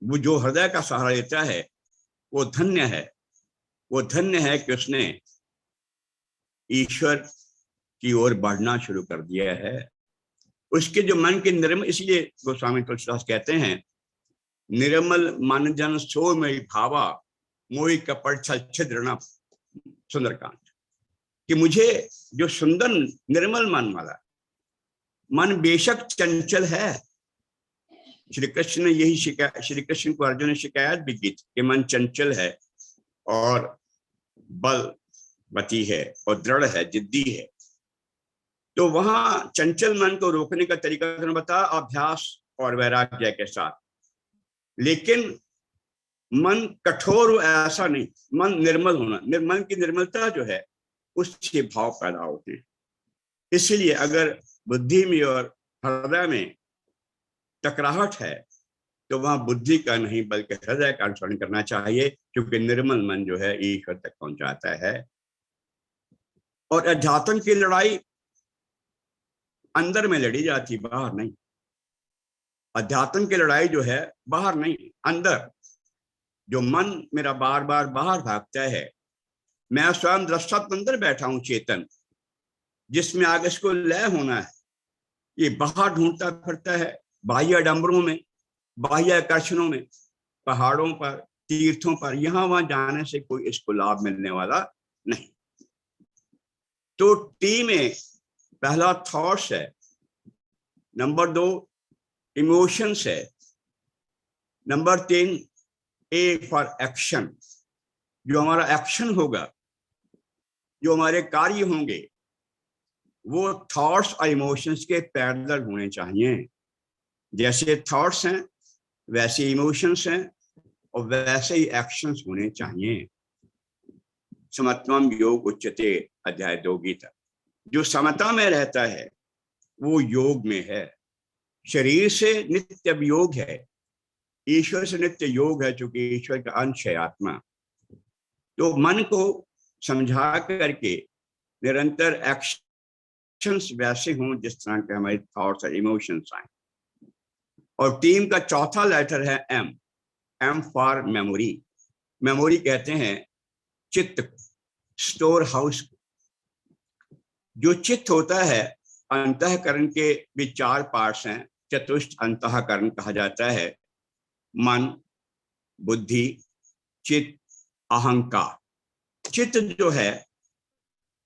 वो जो हृदय का सहारा लेता है वो धन्य है। वो धन्य है कि उसने ईश्वर की ओर बढ़ना शुरू कर दिया है। उसके जो मन के निर्मल, इसलिए गोस्वामी तुलसीदास कहते हैं, निर्मल मन जन सो में भावा मोहि कपट छल छिद्र, सुंदरकांड, कि मुझे जो सुंदर निर्मल मन वाला मन बेशक चंचल है। श्री कृष्ण ने यही शिकायत, श्री कृष्ण को अर्जुन ने शिकायत भी की कि मन चंचल है और बलवती है और दृढ़ है, जिद्दी है। तो वहां चंचल मन को रोकने का तरीका बता, अभ्यास और वैराग्य के साथ। लेकिन मन कठोर हो ऐसा नहीं, मन निर्मल होना, मन की निर्मलता जो है उससे भाव पैदा होते हैं। इसलिए अगर बुद्धि में और हृदय में टकराहट है तो वहां बुद्धि का नहीं बल्कि हृदय का अनुसरण करना चाहिए, क्योंकि निर्मल मन जो है ईश्वर तक पहुंचाता है। और अध्यात्म की लड़ाई अंदर में लड़ी जाती, बाहर नहीं। अध्यात्म की लड़ाई जो है बाहर नहीं, अंदर। जो मन मेरा बार बार बाहर भागता है, मैं स्वयं दृष्टा अंदर बैठा हूं चेतन, जिसमें आगे इसको लय होना है, ये बाहर ढूंढता फिरता है बाह्य आडंबरों में, बाह्य आकर्षणों में, पहाड़ों पर, तीर्थों पर, यहां वहां जाने से कोई इसको लाभ मिलने वाला नहीं। तो टी में पहला थॉट्स है, नंबर 2 इमोशंस है, नंबर 3 ए फॉर एक्शन। जो हमारा एक्शन होगा, जो हमारे कार्य होंगे, वो थॉट्स और इमोशंस के पैरेलल होने चाहिए। जैसे थॉट्स हैं वैसे इमोशंस हैं और वैसे ही एक्शंस होने चाहिए। समत्वम योग उच्यते, अध्याय 2 गीता। जो समता में रहता है वो योग में है। शरीर से नित्य वियोग है, ईश्वर से नित्य योग है, चूंकि ईश्वर का अंश है आत्मा। तो मन को समझा करके निरंतर एक्शंस वैसे हों जिस तरह के हमारे थॉट्स और इमोशंस आए। और टीम का चौथा लेटर है M, M for memory. Memory कहते हैं चित्त, स्टोर हाउस। जो चित्त होता है, अंतःकरण के भी 4 पार्ट्स हैं, चतुष्ट अंतःकरण कहा जाता है। मन, बुद्धि, चित्त, अहंकार। चित्त जो है,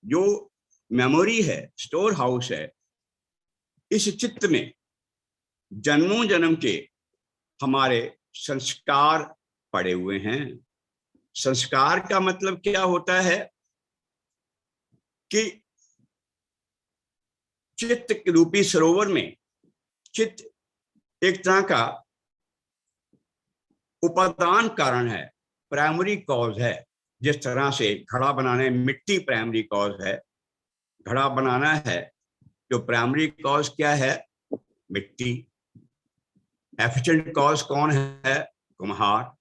जो मेमोरी है, स्टोर हाउस है, इस चित्त में जन्मों जन्म के हमारे संस्कार पड़े हुए हैं। संस्कार का मतलब क्या होता है कि चित्त के रूपी सरोवर में, चित्त एक तरह का उपादान कारण है, प्राइमरी कॉज है। जिस तरह से घड़ा बनाने में मिट्टी प्राइमरी कॉज है, घड़ा बनाना है तो प्राइमरी कॉज क्या है? मिट्टी। एफिशिएंट कॉज कौन है? कुम्हार।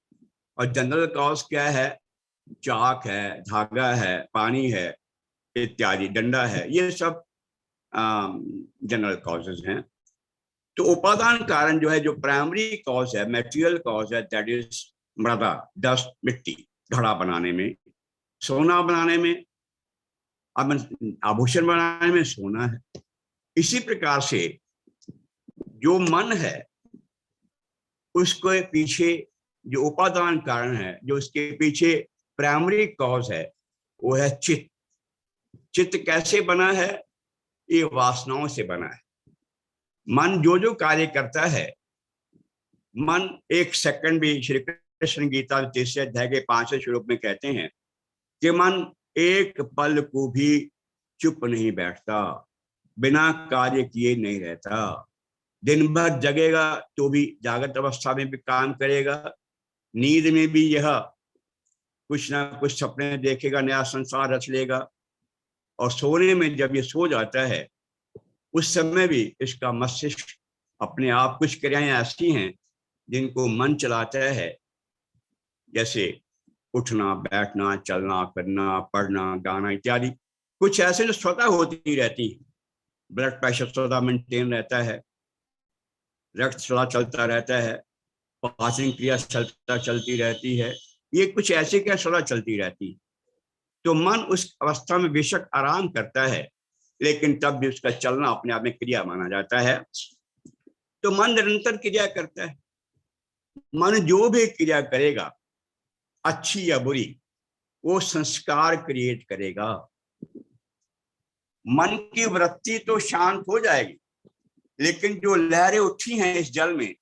और जनरल कॉज क्या है? चाक है, धागा है, पानी है इत्यादि, डंडा है, ये सब जनरल कॉजेज हैं। तो उपादान कारण जो है, जो प्राइमरी कॉज है, मटेरियल कॉज है, दैट इज मृदा, डस्ट, मिट्टी। घड़ा बनाने में, सोना बनाने में, आभूषण बनाने में सोना है। इसी प्रकार से जो मन है, उसके पीछे जो उपादान कारण है, जो उसके पीछे प्राइमरी कॉज है, वो है चित्त। चित्त कैसे बना है? ये वासनाओं से बना है। मन जो जो कार्य करता है, मन एक सेकंड भी, श्री कृष्ण गीता 3 अध्याय के 5वें श्लोक में कहते हैं कि मन एक पल को भी चुप नहीं बैठता, बिना कार्य किए नहीं रहता। दिन भर जगेगा तो भी, जागृत अवस्था में भी काम करेगा, नींद में भी यह कुछ ना कुछ सपने देखेगा, नया संसार रच लेगा। और सोने में जब ये सो जाता है उस समय भी इसका मस्तिष्क अपने आप, कुछ क्रियाएं ऐसी हैं जिनको मन चलाता है, जैसे उठना, बैठना, चलना फिरना, पढ़ना, गाना इत्यादि, कुछ ऐसे जो स्वतः होती रहती हैं। ब्लड प्रेशर स्वतः मेंटेन रहता है, रक्त चलता रहता है, पाचन क्रिया चलती रहती है, ये कुछ ऐसी क्रिया सदा चलती रहती है। तो मन उस अवस्था में बेशक आराम करता है, लेकिन तब भी उसका चलना अपने आप में क्रिया माना जाता है। तो मन निरंतर क्रिया करता है। मन जो भी क्रिया करेगा, अच्छी या बुरी, वो संस्कार क्रिएट करेगा। मन की वृत्ति तो शांत हो जाएगी, लेकिन जो लहरें उठी हैं इस जल में,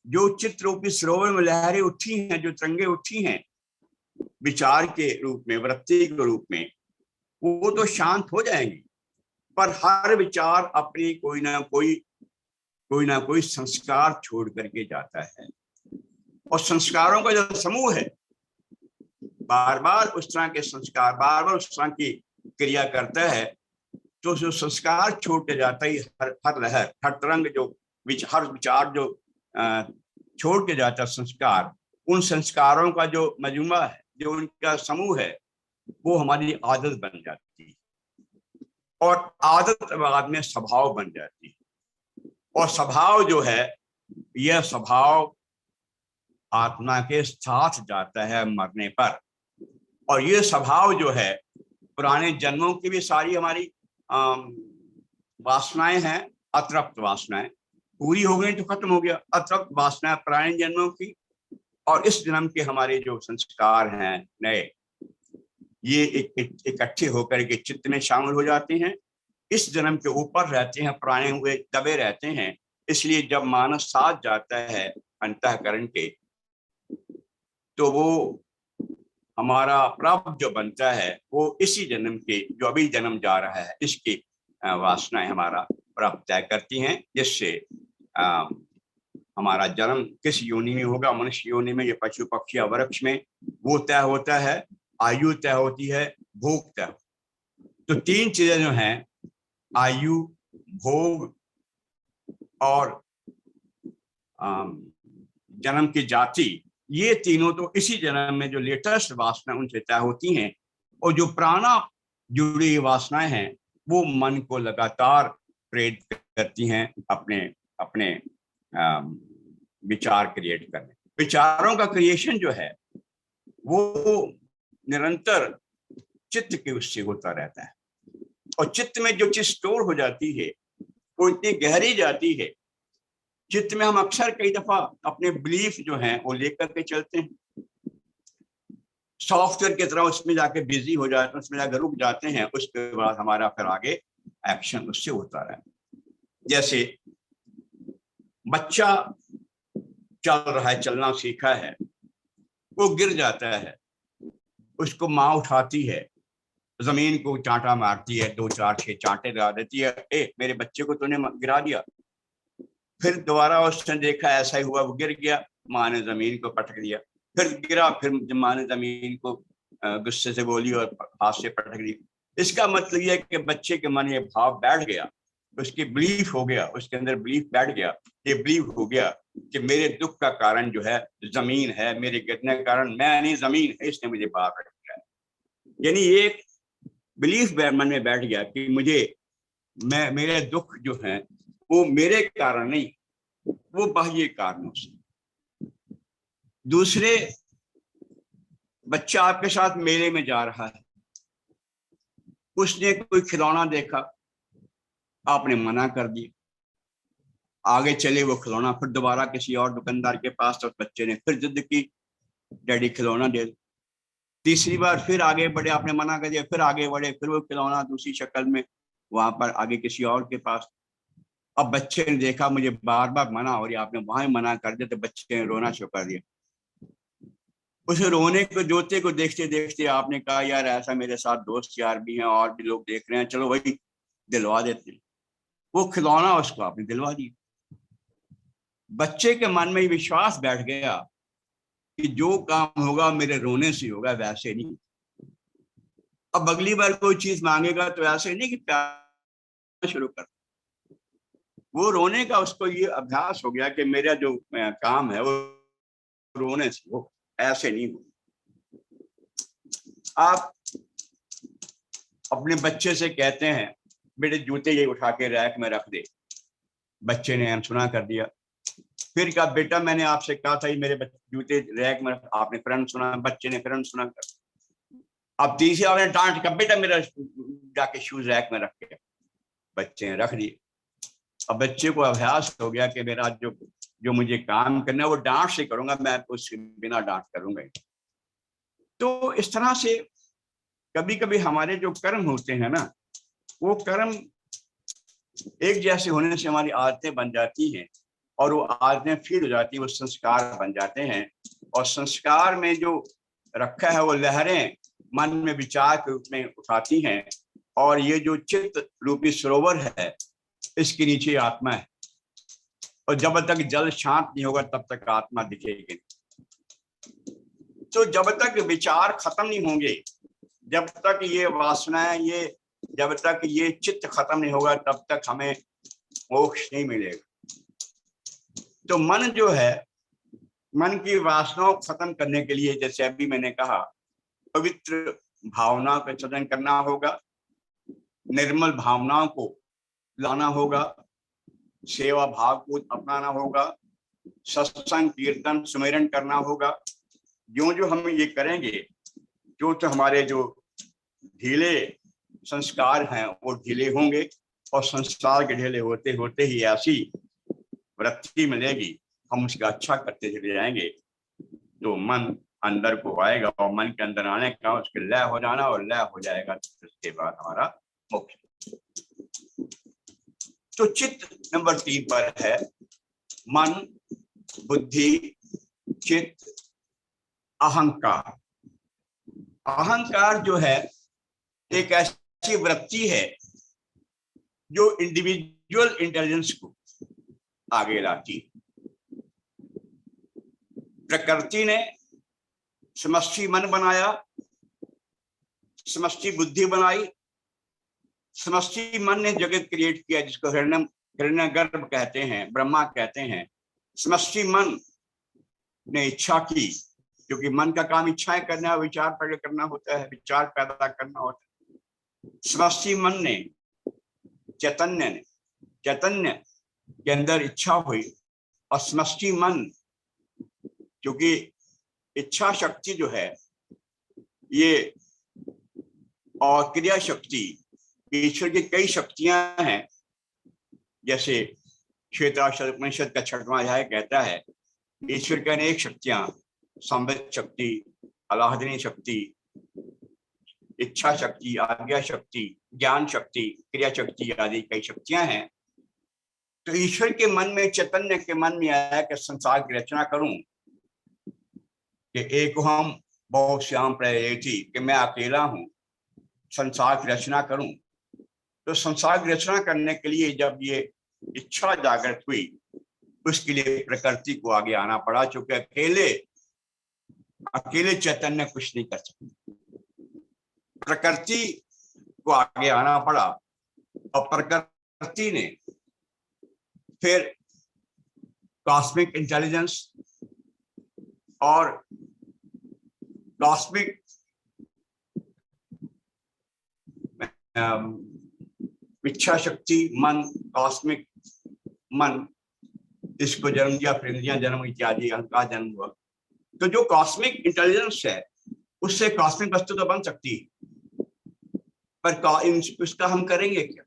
जो चित्ररूपी सरोवर में लहरें उठी हैं, जो तरंगे उठी हैं विचार के रूप में, वृत्ति के रूप में, वो तो शांत हो जाएंगी। पर हर विचार अपनी कोई ना कोई संस्कार छोड़ करके जाता है, और संस्कारों का जो समूह है बार बार उस तरह के संस्कार, बार बार उस तरह की क्रिया करता है, तो जो संस्कार छोड़ के जाता है, हर लहर, हर तरंग, जो हर विचार जो छोड़ के जाता संस्कार, उन संस्कारों का जो मजमुआ है, जो उनका समूह है, वो हमारी आदत बन जाती है, और आदत बाद में स्वभाव बन जाती है। और स्वभाव जो है, यह स्वभाव आत्मा के साथ जाता है मरने पर, और ये स्वभाव जो है पुराने जन्मों की भी सारी हमारी वासनाएं हैं, अतृप्त वासनाएं, पूरी हो गई तो खत्म हो गया, अतृप्त वासनाएं पुराने जन्मों की, और इस जन्म के हमारे जो संस्कार हैं नए, ये इकट्ठे होकर के चित्त में शामिल हो जाते हैं, इस जन्म के ऊपर रहते हैं, पुराने हुए दबे रहते हैं। इसलिए जब मानस साथ जाता है अंतःकरण के, तो वो हमारा प्राप्त जो बनता है, वो इसी जन्म के, जो अभी जन्म जा रहा है, इसकी वासनाएं हमारा प्राप्त तय करती हैं, जिससे हमारा जन्म किस योनि में होगा, मनुष्य योनि में, या पशु पक्षी या वृक्ष में, वो तय होता है। आयु तय होती है, भोग तय। तो तीन चीजें जो हैं, आयु, भोग और जन्म की जाति, ये तीनों तो इसी जन्म में जो लेटेस्ट वासना उनसे तय होती हैं, और जो प्राणा जुड़ी वासनाएं हैं, वो मन को लगातार प्रेरित करती हैं अपने अपने विचार क्रिएट करने। विचारों का क्रिएशन जो है वो निरंतर चित्त के उससे होता रहता है, और चित्त में जो चीज स्टोर हो जाती है वो इतनी गहरी जाती है, चित्त में हम अक्सर कई दफा अपने बिलीफ जो हैं वो लेकर के चलते हैं, सॉफ्टवेयर की तरह उसमें जाके बिजी हो जाते हैं, उसमें जाकर रुक जाते हैं, उसके बाद हमारा फिर आगे एक्शन उससे होता रहा। जैसे बच्चा चल रहा है, चलना सीखा है, वो गिर जाता है, उसको माँ उठाती है, जमीन को चांटा मारती है, 2 4 6 चांटे लगा देती है, ए मेरे बच्चे को तूने गिरा दिया। फिर दोबारा उसने देखा ऐसा ही हुआ, वो गिर गया, माँ ने जमीन को पटक दिया, फिर गिरा, फिर माँ ने जमीन को गुस्से से बोली और हाथ से पटक दी। इसका मतलब यह है कि बच्चे के मन ये भाव बैठ गया, उसकी बिलीफ हो गया, उसके अंदर बिलीफ बैठ गया, ये बिलीफ हो गया कि मेरे दुख का कारण जो है जमीन है, मेरे गिरने का कारण मैं नहीं, जमीन है, इसने मुझे बाहर रख दिया। यानी एक बिलीफ मन में बैठ गया कि मेरे दुख जो है वो मेरे कारण नहीं, वो बाह्य कारणों से। दूसरे, बच्चा आपके साथ मेले में जा रहा है, उसने कोई खिलौना देखा, आपने मना कर दिया, आगे चले वो खिलौना, फिर दोबारा किसी और दुकानदार के पास, तो बच्चे ने फिर जिद की, डैडी खिलौना दे दो। तीसरी बार फिर आगे बढ़े, आपने मना कर दिया, फिर आगे बढ़े, फिर वो खिलौना दूसरी शक्ल में वहां पर आगे किसी और के पास। अब बच्चे ने देखा मुझे बार बार मना हो रही, आपने वहां मना कर दिया, तो बच्चे ने रोना शुरू कर दिया। उस रोने को, जोते को देखते देखते आपने कहा यार ऐसा मेरे साथ दोस्त यार भी हैं और भी लोग देख रहे हैं, चलो वही दिलवा देते हैं। वो खिलौना उसको आपने दिलवा दिया। बच्चे के मन में विश्वास बैठ गया कि जो काम होगा मेरे रोने से होगा, वैसे नहीं। अब अगली बार कोई चीज मांगेगा तो ऐसे नहीं कि प्यार शुरू कर, वो रोने का उसको ये अभ्यास हो गया कि मेरा जो काम है वो रोने से हो, ऐसे नहीं हो। आप अपने बच्चे से कहते हैं बेटे जूते ये उठा के रैक में रख दे, बच्चे ने अनसुना कर दिया। फिर कहा बेटा मैंने आपसे कहा था ये मेरे जूते रैक में, आपने फिर अनसुना, बच्चे ने फिर अनसुना कर। अब तीसरी आपने डांट कर बेटा मेरा जाके शूज रैक में रख के, बच्चे ने रख दिए। अब बच्चे को अभ्यास हो गया कि मेरा जो मुझे काम करना है वो डांट से करूंगा, मैं उसके बिना डांट करूंगा। तो इस तरह से कभी कभी हमारे जो कर्म होते हैं ना, वो कर्म एक जैसे होने से हमारी आदतें बन जाती हैं, और वो आदतें फीड हो जाती है, वो संस्कार बन जाते हैं। और संस्कार में जो रखा है वो लहरें मन में विचार के रूप में उठाती हैं, और ये जो चित्त रूपी सरोवर है इसके नीचे आत्मा है, और जब तक जल शांत नहीं होगा तब तक आत्मा दिखेगी। तो जब तक विचार खत्म नहीं होंगे, जब तक ये वासनाएं, ये जब तक ये चित्त खत्म नहीं होगा तब तक हमें मोक्ष नहीं मिलेगा। तो मन जो है, मन की वासनाओं खत्म करने के लिए, जैसे अभी मैंने कहा, पवित्र भावना का सृजन करना होगा, निर्मल भावनाओं को लाना होगा, सेवा भाव को अपनाना होगा, सत्संग कीर्तन सुमिरन करना होगा। जो जो हम ये करेंगे, जो तो हमारे जो ढीले संस्कार हैं वो ढीले होंगे, और संस्कार के ढीले होते होते ही ऐसी वृत्ति मिलेगी, हम उसका अच्छा करते चले जाएंगे, तो मन अंदर को आएगा, और मन के अंदर आने का उसके लय हो जाना, और लय हो जाएगा तो उसके बाद हमारा मोक्ष। तो चित्त नंबर 3 पर है मन, बुद्धि, चित्त, अहंकार। अहंकार जो है एक ऐसी वृत्ति है जो इंडिविजुअल इंटेलिजेंस को आगे लाती। प्रकृति ने समष्टि मन बनाया, समष्टि बुद्धि बनाई, समष्टि मन ने जगत क्रिएट किया जिसको हिरण्यगर्भ कहते हैं, ब्रह्मा कहते हैं। समष्टि मन ने इच्छा की, क्योंकि मन का काम इच्छाएं करना, विचार पैदा करना होता है, विचार पैदा करना होता है। समष्टि मन ने, चैतन्य के अंदर इच्छा हुई, और समष्टि मन, क्योंकि इच्छा शक्ति जो है ये, और क्रिया शक्ति, ईश्वर की कई शक्तियां हैं। जैसे श्वेताक्षर उपनिषद का 6वां अध्याय कहता है ईश्वर की अनेक शक्तियां, संवित शक्ति, आह्लादनी शक्ति, इच्छा शक्ति, आज्ञा शक्ति, ज्ञान शक्ति, क्रिया शक्ति आदि कई शक्तियां हैं। तो ईश्वर के मन में, चैतन्य के मन में आया कि संसार की रचना करूं, कि एक हम बहु श्याम प्रयति, कि मैं अकेला हूं, संसार की रचना करूं। तो संसार की रचना करने के लिए जब ये इच्छा जागृत हुई, उसके लिए प्रकृति को आगे आना पड़ा, क्योंकि अकेले चैतन्य कुछ नहीं कर सकते, प्रकृति को आगे आना पड़ा। और प्रकृति ने फिर कॉस्मिक इंटेलिजेंस और कॉस्मिक इच्छा शक्ति, मन, कॉस्मिक मन, इसको जन्म दिया, फिर इंद्रियां जन्म इत्यादि, अहंकार जन्म हुआ। तो जो कॉस्मिक इंटेलिजेंस है उससे कॉस्मिक वस्तु तो बन सकती है, पर उसका हम करेंगे क्या?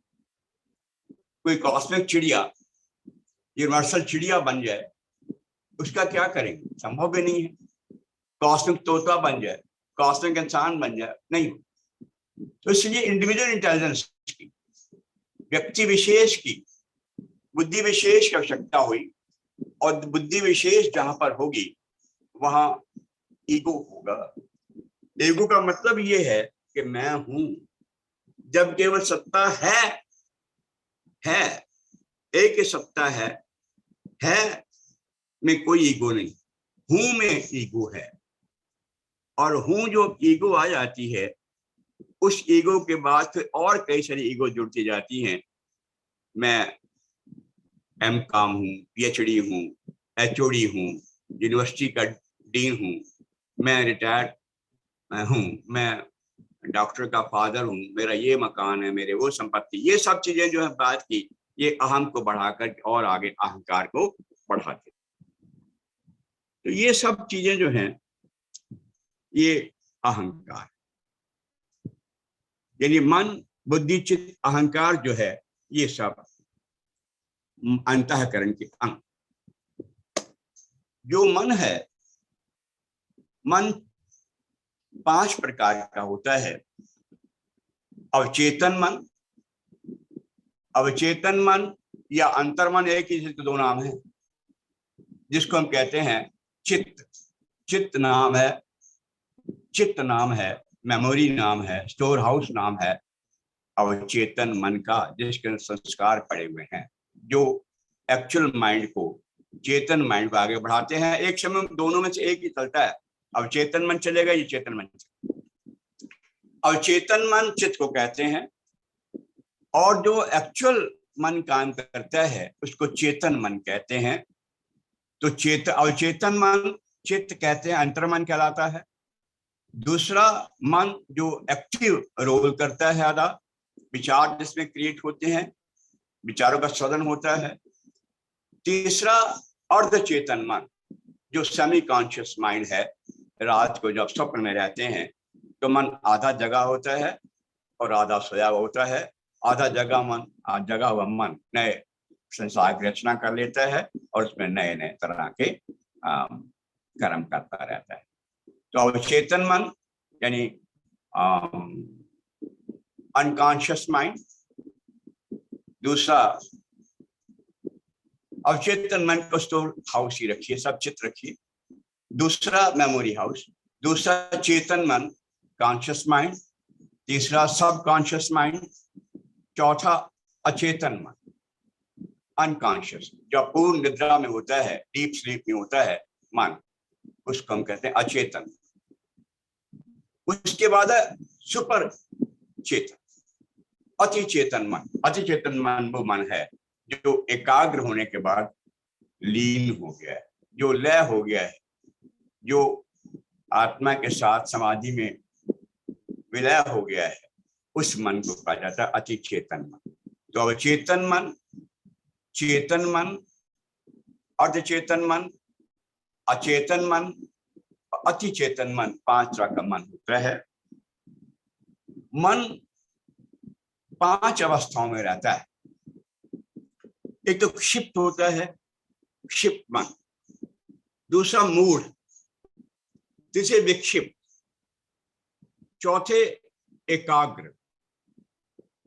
कोई कॉस्मिक चिड़िया, यूनिवर्सल चिड़िया बन जाए, उसका क्या करेंगे? संभव भी नहीं है। कॉस्मिक तोता बन जाए, कॉस्मिक इंसान बन जाए, नहीं। तो इसलिए इंडिविजुअल इंटेलिजेंस की, व्यक्ति विशेष की, बुद्धि विशेष की आवश्यकता हुई। और बुद्धि विशेष जहां पर होगी वहां ईगो होगा। ईगो का मतलब ये है कि मैं हूं। जब केवल सत्ता है, एक ही सत्ता है में कोई ईगो नहीं, हूं में ईगो है। और हूं जो ईगो आ जाती है उस ईगो के बाद फिर और कई सारी ईगो जुड़ती जाती हैं। मैं एम.कॉम हूँ, पीएचडी हूँ, एचओडी हूँ, यूनिवर्सिटी का डीन हूँ, मैं रिटायर्ड हूँ, मैं डॉक्टर का फादर हूँ, मेरा ये मकान है, मेरे वो संपत्ति, ये सब चीजें जो है बात की, ये अहम को बढ़ाकर और आगे अहंकार को बढ़ाते। तो ये सब चीजें जो हैं ये अहंकार, यानी मन, बुद्धि, चित्त, अहंकार जो है ये सब अंतःकरण के अंग। जो मन है, मन 5 प्रकार का होता है। अवचेतन मन, अवचेतन मन या अंतर्मन, एक ही इसके 2 नाम है, जिसको हम कहते हैं चित्त। चित्त नाम है, चित्त नाम है, मेमोरी नाम है, स्टोर हाउस नाम है अवचेतन मन का, जिसके संस्कार पड़े हुए हैं, जो एक्चुअल माइंड को, चेतन माइंड को आगे बढ़ाते हैं। एक समय दोनों में से एक ही चलता है, अवचेतन मन चलेगा, ये चेतन मन चलेगा। अवचेतन मन चित्त को कहते हैं, और जो एक्चुअल मन काम करता है उसको चेतन मन कहते हैं। तो अवचेतन मन चित्त कहते हैं, अंतर्मन कहलाता है। दूसरा मन जो एक्टिव रोल करता है, आधा विचार जिसमें क्रिएट होते हैं, विचारों का सदन होता है। तीसरा अर्धचेतन मन, जो सेमी कॉन्शियस माइंड है। रात को जब स्वप्न में रहते हैं तो मन आधा जगा होता है और आधा सोया होता है। आधा जगा हुआ मन नए संसार की रचना कर लेता है और उसमें नए नए तरह के कर्म करता रहता है। तो अवचेतन मन यानी अनकॉन्शियस माइंड। दूसरा, अवचेतन मन को स्टोर हाउस ही रखिए, सब चित्र रखिए। दूसरा मेमोरी हाउस। दूसरा चेतन मन, कॉन्शियस माइंड। तीसरा सब कॉन्शियस माइंड। चौथा अचेतन मन, अनकॉन्शियस, जो पूर्ण निद्रा में होता है, डीप स्लीप में होता है मन, उसको हम कहते हैं अचेतन। उसके बाद है सुपर चेतन, अति चेतन मन। अति चेतन मन वो मन है जो एकाग्र होने के बाद लीन हो गया है, जो लय हो गया है, जो आत्मा के साथ समाधि में विलय हो गया है, उस मन को कहा जाता है अति चेतन मन। तो अवचेतन मन, चेतन मन, अर्धचेतन मन, अचेतन मन, अति चेतन मन, 5 तरह का मन होता है। मन 5 अवस्थाओं में रहता है। एक तो क्षिप्त होता है, क्षिप्त मन। दूसरा मूढ़, तीसरे विक्षिप्त, चौथे एकाग्र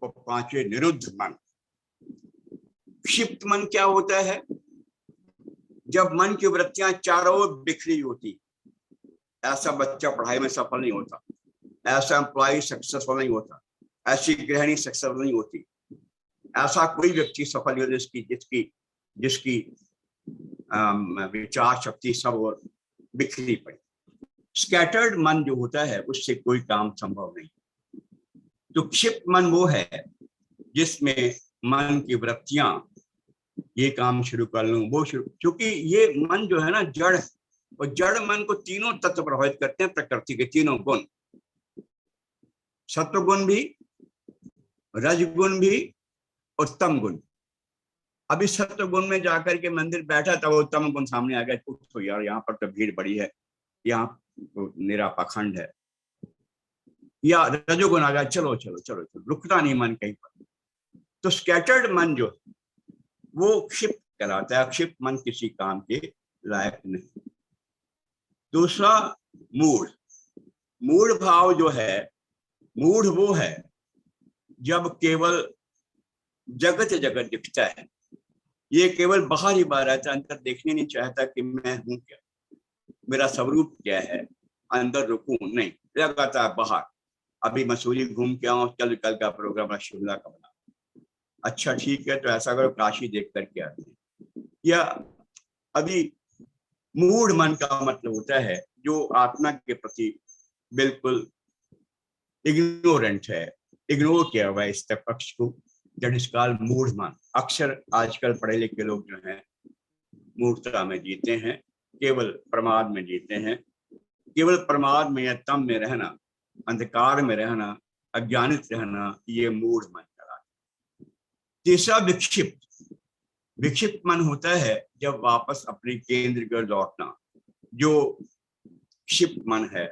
और 5वें निरुद्ध मन। क्षिप्त मन क्या होता है? जब मन की वृत्तियां चारों ओर बिखरी होती। ऐसा बच्चा पढ़ाई में सफल नहीं होता, ऐसा एम्प्लॉय सक्सेसफुल नहीं होता, ऐसी गृहिणी सक्सेसफुल नहीं होती, ऐसा कोई व्यक्ति सफल नहीं होता जिसकी जिसकी विचार शक्ति सब और बिखरी पड़ी। स्कैटर्ड मन जो होता है उससे कोई काम संभव नहीं। तो क्षिप्त मन वो है जिसमें मन की वृत्तियां, ये काम शुरू कर लूं, वो शुरू, क्योंकि ये मन जो है ना जड़ है, और जड़ मन को तीनों तत्व प्रभावित करते हैं, प्रकृति के तीनों गुण, सत्व गुण भी, रजगुण भी और तम गुण। अभी सत्व गुण में जाकर के मंदिर बैठा तब वो तम गुण सामने आ गया, तो यार यहाँ पर तो भीड़ बड़ी है, यहाँ तो निरा पाखंड है, या रजोगुण आ गया, चलो चलो चलो चलो, रुकता नहीं मन कहीं पर। तो स्कैटर्ड मन जो वो क्षिप्त कहलाता है। क्षिप्त मन किसी काम के लायक नहीं। दूसरा मूढ़। मूढ़ भाव जो है, मूढ़ वो है जब केवल जगत जगत दिखता है, ये केवल बाहर ही बाहर रहता है, अंदर देखने नहीं चाहता कि मैं हूं क्या, मेरा स्वरूप क्या है, अंदर रुकूं नहीं, लगातार बाहर। अभी मसूरी घूम के आओ, कल का प्रोग्राम है शिमला का बना, अच्छा ठीक है तो ऐसा करो काशी देख करके आते हैं। या अभी मूढ़ मन का मतलब होता है जो आत्मा के प्रति बिल्कुल इग्नोरेंट है, इग्नोर किया हुआ है इस पक्ष को, दैट इज कॉल्ड मूढ़ मन। अक्सर आजकल पढ़े लिखे लोग जो हैं मूर्खता में जीते हैं, केवल प्रमाद में जीते हैं। केवल प्रमाद में या तम में रहना, अंधकार में रहना, अज्ञानित रहना, ये मूढ़ मन कहलाता है। तीसरा विक्षिप्त। विक्षिप्त मन होता है जब वापस अपने केंद्र को लौटना। जो क्षिप्त मन है,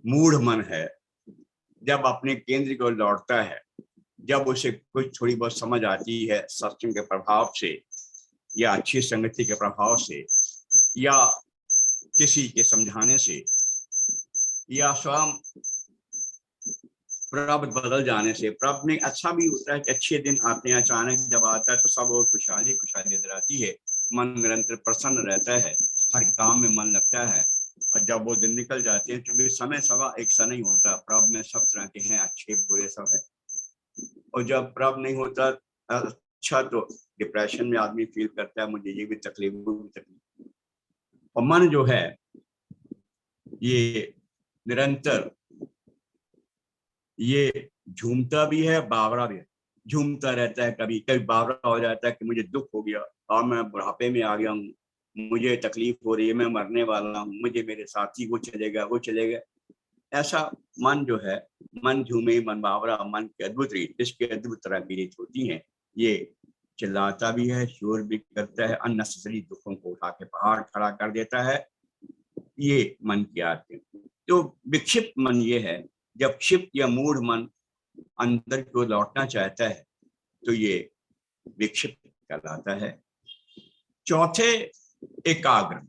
मूढ़ मन है, जब अपने केंद्र को लौटता है, जब उसे कुछ थोड़ी बहुत समझ आती है सत्संग के प्रभाव से या अच्छी संगति के प्रभाव से या किसी के समझाने से या स्वयं प्रब बदल जाने से। प्रब में अच्छा भी होता है कि अच्छे दिन आते हैं, अचानक जब आता है तो सब और खुशहाली खुशहाली नजर आती है, मन निरंतर प्रसन्न रहता है, हर काम में मन लगता है। और जब वो दिन निकल जाते हैं, क्योंकि समय सवा एक सा नहीं होता, प्रब में सब तरह के हैं, अच्छे बुरे सब है। और जब प्रब नहीं होता अच्छा, तो डिप्रेशन में आदमी फील करता है मुझे ये भी तकलीफ, वो भी तकलीफ। और मन जो है ये निरंतर ये झूमता भी है, बावरा भी है। झूमता रहता है, कभी कभी बावरा हो जाता है कि मुझे दुख हो गया और मैं बुढ़ापे में आ गया हूँ, मुझे तकलीफ हो रही है, मैं मरने वाला हूँ, मुझे मेरे साथी वो चलेगा वो चलेगा। ऐसा मन जो है, मन झूमे मन बावरा, मन की अद्भुत रीत, इसकी अद्भुत तरह की रीत होती है। ये चिल्लाता भी है, शोर भी करता है, अननेसेसरी दुखों को उठा के पहाड़ खड़ा कर देता है। ये मन की आदतें। तो विक्षिप्त मन ये है, जब क्षिप्त या मूढ़ मन अंदर को लौटना चाहता है तो ये विक्षिप्त कहलाता है। चौथे एकाग्र।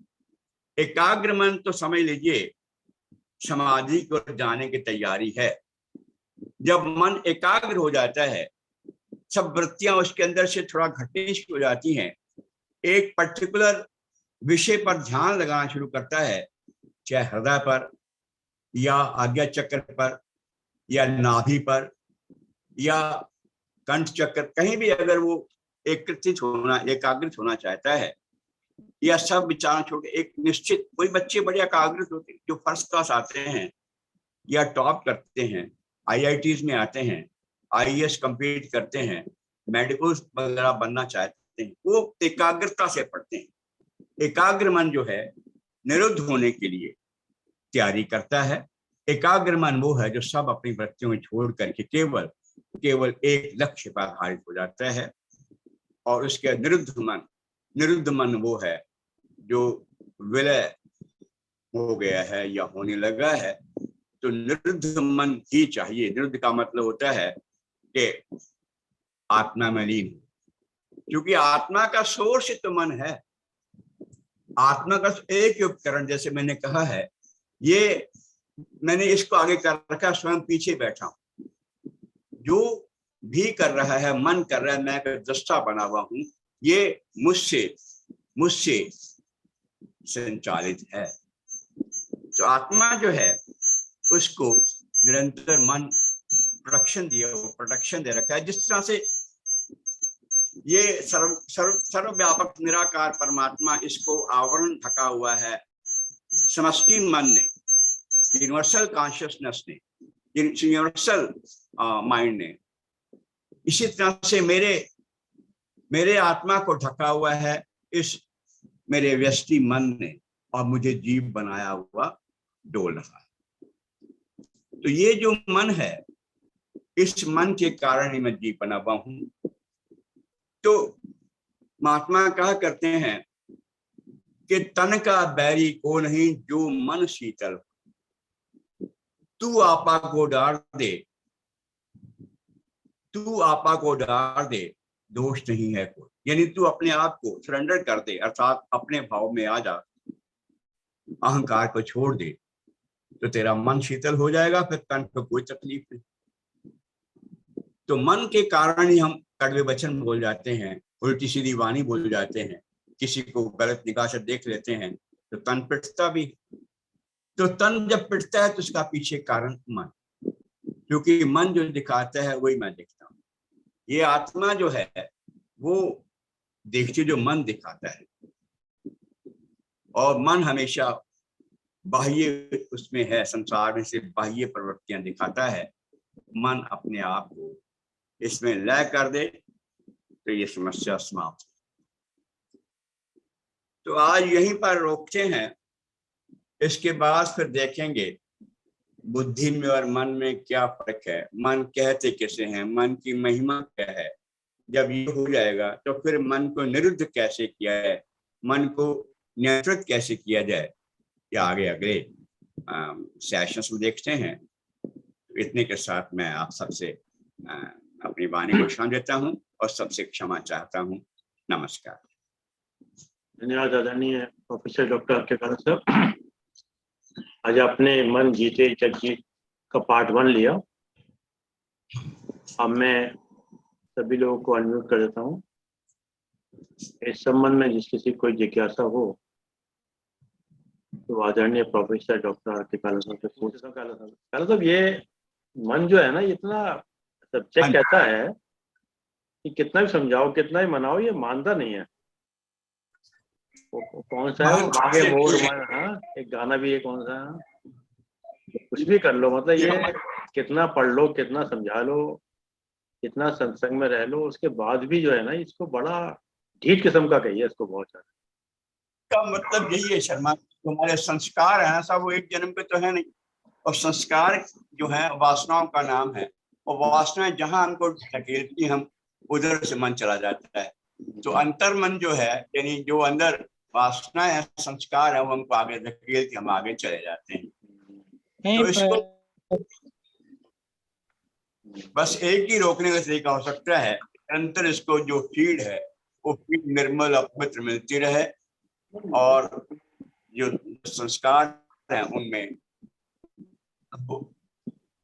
एकाग्र मन तो समझ लीजिए समाधि को जाने की तैयारी है। जब मन एकाग्र हो जाता है, सब वृत्तियां उसके अंदर से थोड़ा घटने शुरू हो जाती हैं, एक पर्टिकुलर विषय पर ध्यान लगाना शुरू करता है, चाहे हृदय पर या आज्ञा चक्र पर या नाभि पर या कंठ चक्र, कहीं भी अगर वो एकाग्रित होना चाहता है, या सब विचार छोड़ एक निश्चित, कोई बच्चे बड़े एकाग्रित होते हैं जो फर्स्ट क्लास आते हैं या टॉप करते हैं, IITs में आते हैं, IAS कंप्लीट करते हैं, मेडिकल वगैरह बनना चाहते हैं, वो एकाग्रता से पढ़ते हैं। एकाग्र मन जो है निरुद्ध होने के लिए तैयारी करता है। एकाग्र मन वो है जो सब अपनी वृत्तियों में छोड़ करके केवल एक लक्ष्य पर आधारित हो जाता है। और उसके निरुद्ध मन वो है जो विलय हो गया है या होने लगा है। तो निरुद्ध मन ही चाहिए। निरुद्ध का मतलब होता है कि आत्मा में लीन, क्योंकि आत्मा का सोर्स तो मन है। आत्मा का एक ही उपकरण, जैसे मैंने कहा है, ये मैंने इसको आगे कर रखा, स्वयं पीछे बैठा हूं। जो भी कर रहा है मन कर रहा है, मैं दृष्टा बना हुआ हूं, ये मुझसे संचालित है। तो आत्मा जो है उसको निरंतर मन प्रोटेक्शन दे रखा है। जिस तरह से ये सर्वव्यापक निराकार परमात्मा, इसको आवरण ढका हुआ है समष्टि मन ने, यूनिवर्सल कॉन्शियसनेस ने, यूनिवर्सल माइंड ने। इसी तरह से मेरे आत्मा को ढका हुआ है इस मेरे व्यष्टि मन ने, और मुझे जीव बनाया हुआ डोल रहा है। तो ये जो मन है, इस मन के कारण ही मैं जीव बना हुआ हूं। तो महात्मा कहा करते हैं कि तन का बैरी को नहीं जो मन शीतल, तू आपा को डार दे दोष नहीं है कोई। यानी तू अपने आप को सरेंडर कर दे, अर्थात अपने भाव में आ जा, अहंकार को छोड़ दे, तो तेरा मन शीतल हो जाएगा, फिर तन को कोई तकलीफ नहीं। तो मन के कारण ही हम कड़वे वचन बोल जाते हैं, उल्टी सीधी वाणी बोल जाते हैं, किसी को गलत निगाह से देख लेते हैं, तो तन पिटता भी। तो तन जब पिटता है तो उसका पीछे कारण मन, क्योंकि मन जो दिखाता है वही मैं देखता हूँ। ये आत्मा जो है वो देखती जो मन दिखाता है, और मन हमेशा बाह्य उसमें है, संसार में से बाह्य प्रवृत्तियां दिखाता है, मन अपने आप को इसमें लय कर दे तो ये समस्या समाप्त। तो आज यहीं पर रोकते हैं, इसके बाद फिर देखेंगे बुद्धि में और मन में क्या फर्क है, मन कहते कैसे हैं, मन की महिमा क्या है। जब ये हो जाएगा तो फिर मन को निरुद्ध कैसे किया जाए, मन को नियंत्रित कैसे किया जाए, ये आगे अगले सेशंस में देखते हैं। इतने के साथ मैं आप सबसे अपनी वाणी को क्षमा देता हूँ और सबसे क्षमा चाहता हूँ। नमस्कार। धन्यवाद आदरणीय प्रोफेसर डॉक्टर के काला साहब। आज आपने मन जीते जग जीत का पार्ट 1 लिया। अब मैं सभी लोगों को अनम्यूट कर देता हूँ। इस संबंध में जिस किसी कोई जिज्ञासा हो तो आदरणीय प्रोफेसर डॉक्टर के काला साहब से पूछ सकते हैं। काला साहब, ये मन जो है ना, इतना सब्जेक्ट कहता है कि कितना भी समझाओ, कितना भी मनाओ, ये मानता नहीं है। कौन सा है वो आगे मोर मन, हाँ एक गाना भी है, कौन सा है, कुछ भी कर लो, मतलब ये कितना पढ़ लो, कितना समझा लो, कितना सत्संग में रह लो, उसके बाद भी जो है ना, इसको बड़ा ढीठ किस्म का कहिए इसको बहुत ज्यादा। का मतलब यही है शर्मा, हमारे संस्कार है ना सब, वो एक जन्म पे तो है नहीं, और संस्कार जो है वासनाओं का नाम है, और वासनाएं जहां हमको ढकेलती हम उधर से मन चला जाता है। तो अंतर मन जो है, यानी जो अंदर वासना है, संस्कार है, वो हमको आगे धकेलती हम आगे चले जाते हैं। तो इसको बस एक ही रोकने का तरीका हो सकता है, अंतर इसको जो फीड है वो फीड निर्मल अपवित्र मिलती रहे, और जो संस्कार हैं उनमें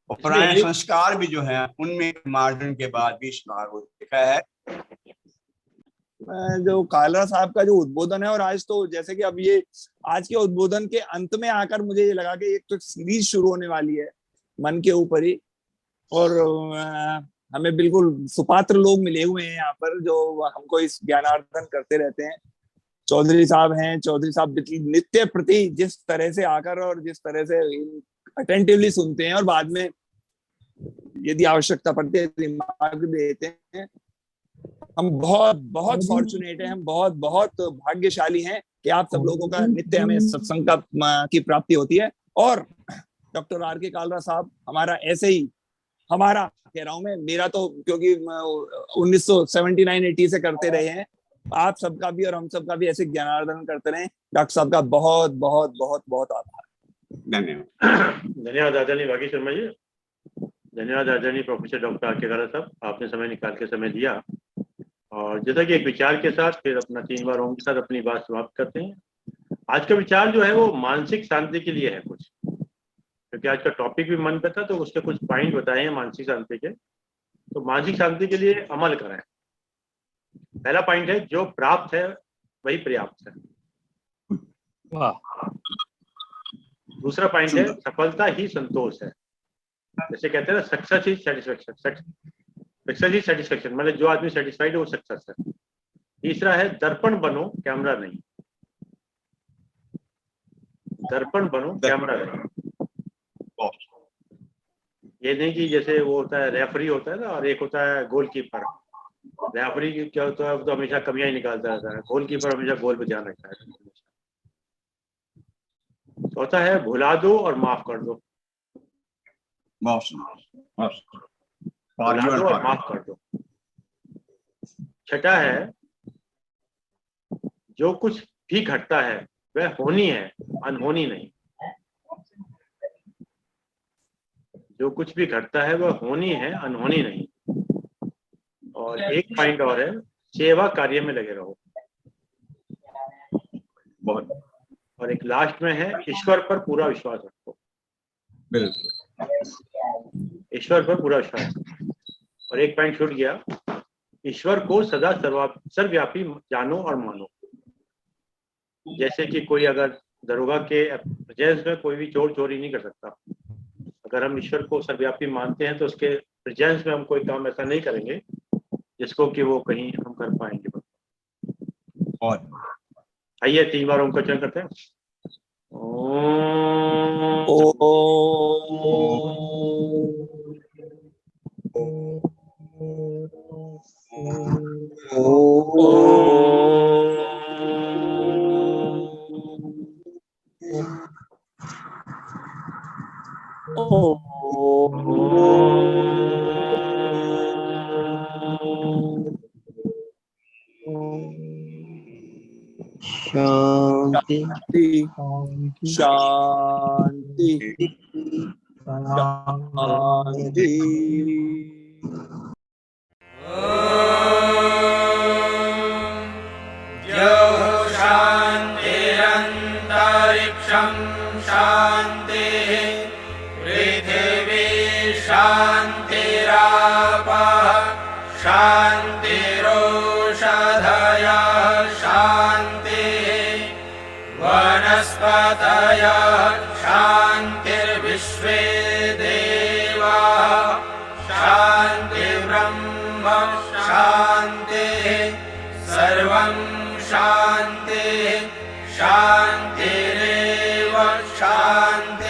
पुराने संस्कार भी जो है उनमें मार्जन के बाद भी सुधार हो देखा है। जो कालरा साहब का जो उद्बोधन है, और आज तो जैसे कि अब ये आज के उद्बोधन के अंत में आकर मुझे ये लगा कि एक तो सीरीज शुरू होने वाली है मन के ऊपर ही, और हमें बिल्कुल सुपात्र लोग मिले हुए हैं यहाँ पर जो हमको इस ज्ञानार्जन करते रहते हैं। चौधरी साहब हैं, चौधरी साहब नित्य प्रति जिस तरह से आकर और जिस तरह से अटेंटिवली सुनते हैं और बाद में यदि आवश्यकता पड़ती है रिमार्क देते हैं। हम बहुत बहुत फॉर्चुनेट हैं, हम बहुत बहुत भाग्यशाली हैं कि आप सब लोगों का नित्य हमें सत्संग की प्राप्ति होती है। और डॉक्टर आर के कालरा साहब हमारा ऐसे ही, हमारा कह रहा हूं मैं, मेरा तो क्योंकि 1979-80 से करते रहे हैं, आप सबका भी और हम सबका भी ऐसे ज्ञानार्जन करते रहे। डॉक्टर साहब का बहुत बहुत बहुत बहुत आभार। धन्यवाद आदरणीय भाग्य शर्मा जी, धन्यवाद आदरणीय प्रोफेसर डॉक्टर आर के काला साहब, आपने समय निकाल के समय दिया। और जैसा कि एक विचार के साथ फिर अपना 3 बार ओम के साथ अपनी बात समाप्त करते हैं। आज का विचार जो है वो मानसिक शांति के लिए है कुछ, क्योंकि आज का टॉपिक भी मन पे था, तो उसके कुछ पॉइंट बताए हैं मानसिक शांति के। तो मानसिक शांति के लिए अमल करें। पहला पॉइंट है, जो प्राप्त है वही पर्याप्त है। वाह। दूसरा पॉइंट है, सफलता ही संतोष है। जैसे कहते हैं ना, success is satisfaction, success is satisfaction, मतलब जो आदमी सेटिस्फाइड है वो सक्सेस है। तीसरा है, दर्पण बनो कैमरा नहीं, दर्पण बनो कैमरा नहीं। ये नहीं कि जैसे वो होता है रेफरी होता है ना, और एक होता है गोलकीपर। रेफरी क्या होता है, तो हमेशा कमियां ही निकालता रहता है, गोलकीपर हमेशा गोल पे ध्यान रखता है। चौथा है, भुला दो और माफ कर दो, भुला दो और माफ कर दो। छठा है, जो कुछ भी घटता है वह होनी है, अनहोनी नहीं। जो कुछ भी घटता है वह होनी है, अनहोनी नहीं। और एक पॉइंट और है, सेवा कार्य में लगे रहो। बहुत। और एक लास्ट में है, ईश्वर पर पूरा विश्वास रखो। बिल्कुल, ईश्वर पर पूरा विश्वास। और एक पॉइंट छूट गया, ईश्वर को सदा सर्वव्यापी जानो और मानो। जैसे कि कोई अगर दरोगा के प्रेजेंस में कोई भी चोर चोरी नहीं कर सकता, अगर हम ईश्वर को सर्वव्यापी मानते हैं तो उसके प्रेजेंस में हम कोई काम ऐसा नहीं करेंगे जिसको कि वो कहीं हम कर पाएंगे। और आइए 3 बार ओम का उच्चारण करते हैं। ओम। शांति शांति शांति। शान्तिरन्तरिक्षं शान्तिः पृथिवी शान्तिरापः शान्तिरोषधयः शान्तिः वनस्पतयः शान्तिर्विश्वे देवाः शान्तिर्ब्रह्म शान्तिः सर्वं शान्तिः शान्तिरेव शान्तिः।